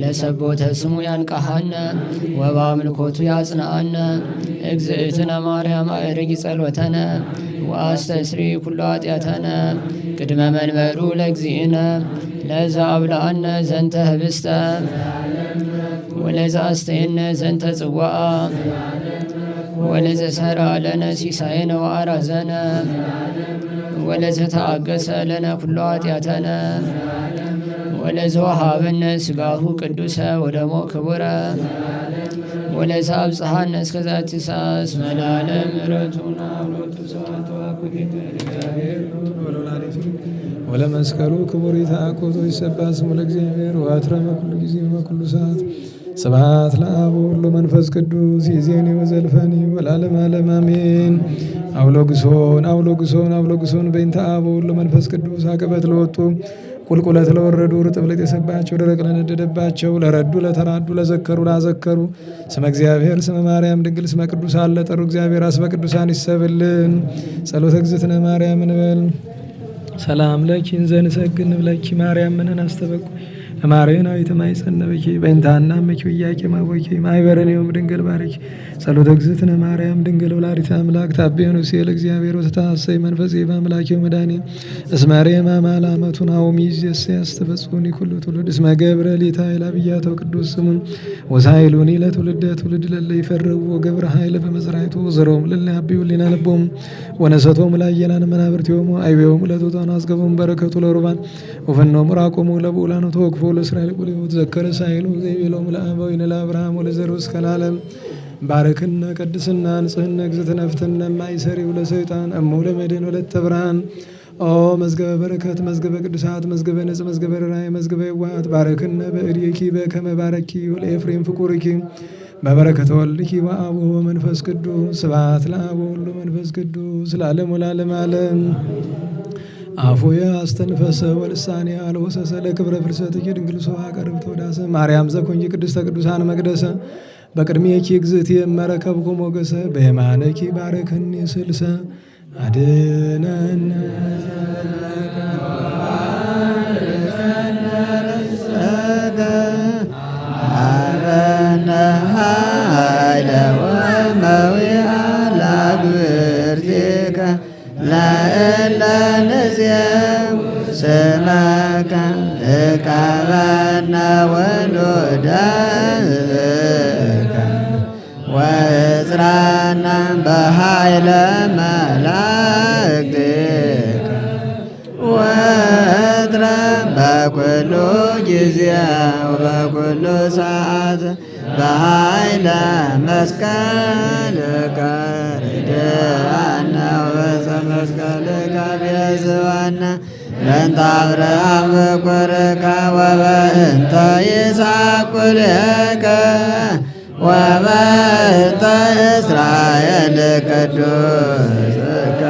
ለሰቦተ ስሙ ያንቃሃነ ወበአምልኮቱ ያጽንዓነ እግዝእትነ ማርያም አዕርጊ ጸሎተነ ወአስተስሪ ኩሎ ኃጢአተነ ቅድመ መንበሩ ለእግዚእነ ለዘ አብልዐነ ዘንተ ህብስተ ወለዘ አስተየነ ዘንተ ጽዋዓ ወለዘ ሠራ ለነ ሲሳየነ ወአራዘነ ወለዘ ተአገሰ ለነ ኩሎ ኃጢአተነ ወለዘ ወሀበነ ሥጋሁ ቅዱሰ ወደሞ ክቡረ ወለዘ አብጽሐነ እስከ ዛቲ ሰዓት እስመ ለዓለም ምሕረቱና ሁለቱ ሰዓት ወአኩቴተ ለእግዚአብሔር ወለመስቀሉ ክቡር ይትሐኮቶ ይሰብሐ ስሙ ለእግዚአብሔር ወአትረመ ኩሉ ጊዜ ወኩሉ ሰዓት ስብሐት ለአብ ወወልድ ወመንፈስ ቅዱስ ይእዜኒ ወዘልፈኒ ወለዓለመ ዓለም አሜን። አውሎግሶን በእንተ አብ ወወልድ ወመንፈስ ቅዱስ አቀበት ለወጡ ቁልቁለት ለወረዱ ርጥብ ለጤሰባቸው ደረቅ ለነደደባቸው ለረዱ ለተራዱ ለዘከሩ ላዘከሩ ስመ እግዚአብሔር ስመ ማርያም ድንግል ስመ ቅዱሳን ለጠሩ እግዚአብሔር አስበ ቅዱሳን ይሰብልን። ጸሎተ እግዝእትነ ማርያም እንበል። ሰላም ለኪ እንዘ ንሰግድ ንብለኪ ማርያም ምንን አስተበቁ ማርያናዊት ማይጸነበኪ በእንታና መኪ ወያቄ ማቦኪ ማይበረኔውም ድንግል ባርኪ ጸሎተ እግዝእትነ ማርያም ድንግል ወላዲተ አምላክ ታቤኑ ሲል እግዚአብሔር ወተታሰይ መንፈስ በአምላኪው መድኃኒ እስመ ማርያም አማላመቱን አውሚዝስ ያስተፈጽሙኒ ኩሉ ትውልድ እስመ ገብረ ሊታ ይላብያቶ ቅዱስ ስሙን ወሳይሉኒ ለትውልደ ትውልድ ለለ ይፈርቡ ወገብረ ኃይለ በመዝራይቱ ዘሮም ለለ አብዩ ሊና ለቦም ወነሰቶም ላየላን መናብርቲዮሙ አይቤዮም ለቶታን አስገቦም በረከቱ ለሩባን ወፈኖሙ ራቆሙ ለቡላኑ ተወክፎ ለእስራኤል ቁል ተዘከረ ሳይሉ ዘይቤሎም ለአበዊነ ለአብርሃም ወለዘሩ እስከ ለዓለም ባረክና ቅድስና ንጽህና እግዝእትነ ፍትነ ማይሰሪው ለሰይጣን እሙ ለመድን ወለተ ብርሃን ኦ መዝገበ በረከት መዝገበ ቅዱሳት መዝገበ ንጽ መዝገበ ራእይ መዝገበ የዋሃት ባረክነ በእድኪ በከመ ባረኪ ለኤፍሬም ፍቁርኪ በበረከተ ወልድኪ ወአብ ወመንፈስ ቅዱስ ስብሐት ለአብ ወወልድ ወመንፈስ ቅዱስ ለዓለሙ ለዓለመ ዓለም። አፉየ አስተንፈሰ ወልሳኔ አልወሰሰ ለክብረ ፍልሰትኪ ድንግል ሶሃ ቀርብተ ወዳሰ ማርያም ዘኮንኪ ቅድስተ ቅዱሳን መቅደሰ በቅድሜኪ እግዝእትየ እመረከብኩ ሞገሰ በየማነኪ ባረከኒ ስልሰ አድነነ አረነ ኃይለ ወመዊአ ለአግብርቲከ ለእለ ንጽየው ስመከ እቀበነ ወሉደ ወእጽራነ በኃይለ መላእክቲከ ወእጥረ በኩሉ ጊዜ ወበኩሉ ሰዓት በኃይለ መስቀልከ ርድአነ ወበዕፀ መስቀልከ ቤዝባነ በእንተ አብርሃም በኵርከ ወበእንተ ይስሐቅ ኵልከ ወበእንተ እስራኤል ቅዱስከ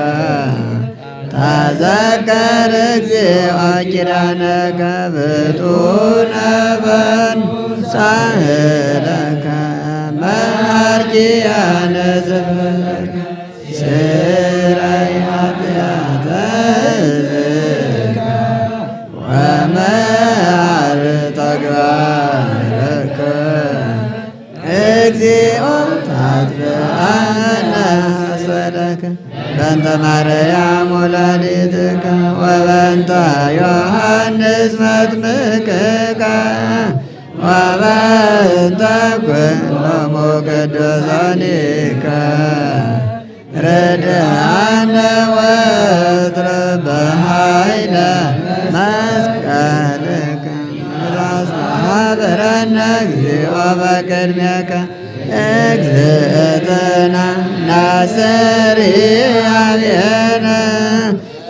ተዘከር እግዚኦ ኪዳነከ ብጡነ በንጻሕለከ መሐርኪያነ ዘፈርከ ስረይ ኃጢአተ ሕዝብከ ወመሐር ተግባረከ እግዚኦ ታጥፍአነ ሐሰደከ በእንተ ማርያም ወላዲትከ ወበእንተ ዮሐንስ መጥምቅከ ወበእንተ ኩሎሙ ቅዱሳኒከ ርድአነ ወእጥረ በኃይለ መስቀልከ ወታስተኀድረነ እግዚኦ በቅድሜከ እግዝእትነ ናስሪ አብየነ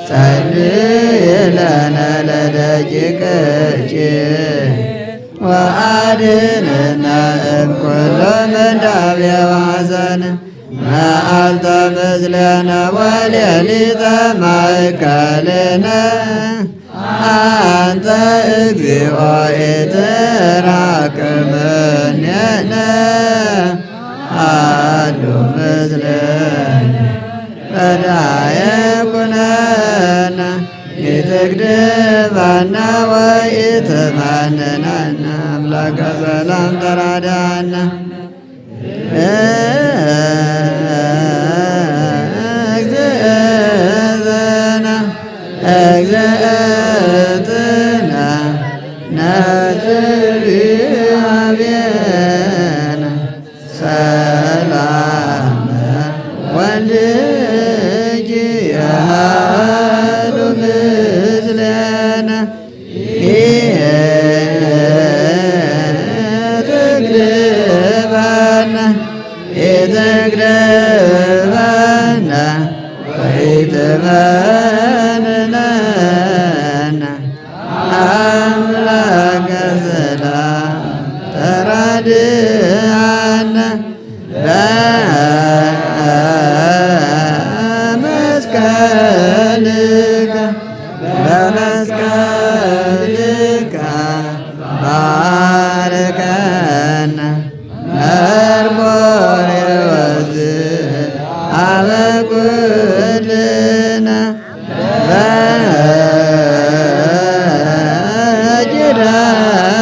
ጸልይ ለነ ለደቂቅኪ ወአድኅነነ እምኩሉ ምንዳቤ ወሐዘን መዓልተ ምስሌነ ወሌሊተ ማእከልነ አንተ እግዚኦ ኢትራቅብ እምኔነ አሐዱ ምስሌነ ረዳኤ ኩነነ ኢትግድፈነ ወኢትመንነነ አምላከ ሰላም ተራዳአነ እግዝእትነ ነጽሪ አብየነ ሰላመ ወልድኪ ያሃሉ ምስሌነ ኢትግድፈነ ወኢትመንነነ አምላከ ሰላም ተራድአነ በመስቀልከ ባርከነ መርቆሬዎስ አበኩልነ በኪዳነ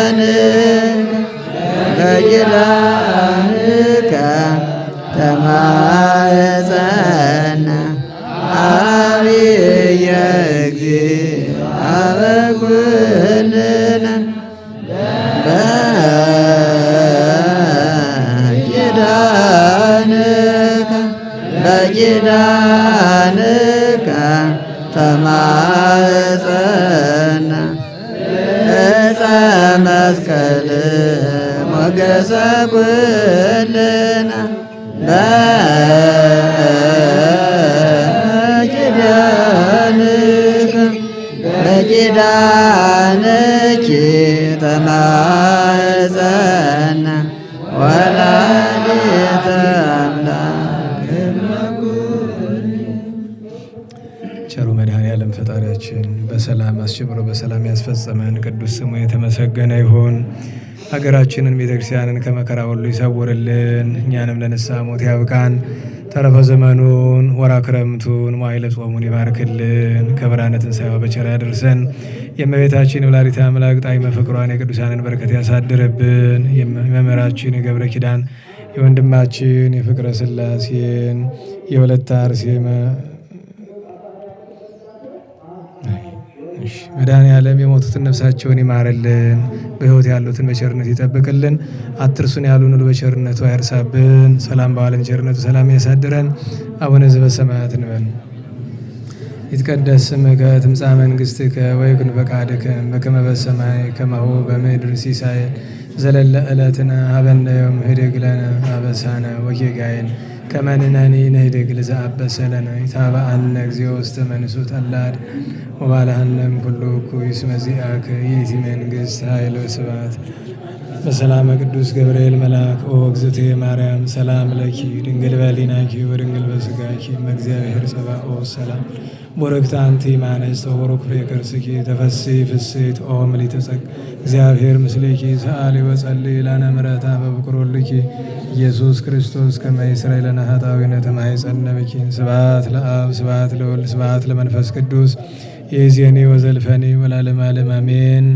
ተማፀነ አብየ እግዚእ አበኩልነ በኪዳንከ ተማፀነ ዕፀ መስቀል ሞገሰ ኩልነ በኪዳንኪ ተማፀነ ወላዲተ አምላክ ቸሩ መድኃኔዓለም ፈጣሪያችን በሰላም አስጀምሮ በሰላም ያስፈጸመን ቅዱስ ስሙ የተመሰገነ ይሁን። ሀገራችንን ቤተክርስቲያንን ከመከራ ሁሉ ይሰውርልን። እኛንም ለንስሐ ሞት ያብቃን። ተረፈ ዘመኑን ወራ ክረምቱን መዋዕለ ጾሙን ይባርክልን። ከብርሃነ ትንሣኤው በቸር ያደርሰን። የእመቤታችን የወላዲተ አምላክ ጣዕመ ፍቅሯን የቅዱሳንን በረከት ያሳድርብን። የመምህራችን የገብረ ኪዳን የወንድማችን የፍቅረ ሥላሴን የወለተ አርሴማ መድኃኔዓለም የሞቱትን ነፍሳቸውን ይማርልን፣ በሕይወት ያሉትን በቸርነት ይጠብቅልን። አትርሱን ያሉን ሁሉ በቸርነቱ አይርሳብን። ሰላም በዓለም ቸርነቱ ሰላም ያሳድረን። አቡነ ዘበሰማያት እንበል። ይትቀደስ ስምከ ትምጻእ መንግሥትከ ወይኩን ፈቃድከ በከመ በሰማይ ከማሁ በምድር ሲሳየን ዘለለ ዕለትነ ሀበነ ዮም ኅድግ ለነ አበሳነ ወጌጋየነ ከመ ንሕነኒ ንኅድግ ለዘአበሰ ለነ ኢታብአነ እግዚኦ ውስተ መንሱት አላድ ወባልሐነም ኩሉ እኩይ እስመ ዚአከ ይእቲ መንግሥት ኃይል ወስብሐት። በሰላመ ቅዱስ ገብርኤል መልአክ ኦ እግዝእትየ ማርያም ሰላም ለኪ ድንግል በኅሊናኪ ወድንግል በሥጋኪ እምእግዚአብሔር ጸባኦት ሰላም ቡርክት አንቲ እምአንስት ወቡሩክ ፍሬ ከርሥኪ ተፈሥሒ ፍሥሕት ኦ ምልዕተ ጸጋ እግዚአብሔር ምስሌኪ ሰአሊ ወጸልዪ ለነ ምሕረተ በፍቁር ወልድኪ ኢየሱስ ክርስቶስ ከመ ይስረይ ለነ ኃጣውኢነ ተማኅፀነ ብኪ። ስብሐት ለአብ ስብሐት ለወልድ ስብሐት ለመንፈስ ቅዱስ ይእዜኒ ወዘልፈኒ ወለዓለመ ዓለም አሜን።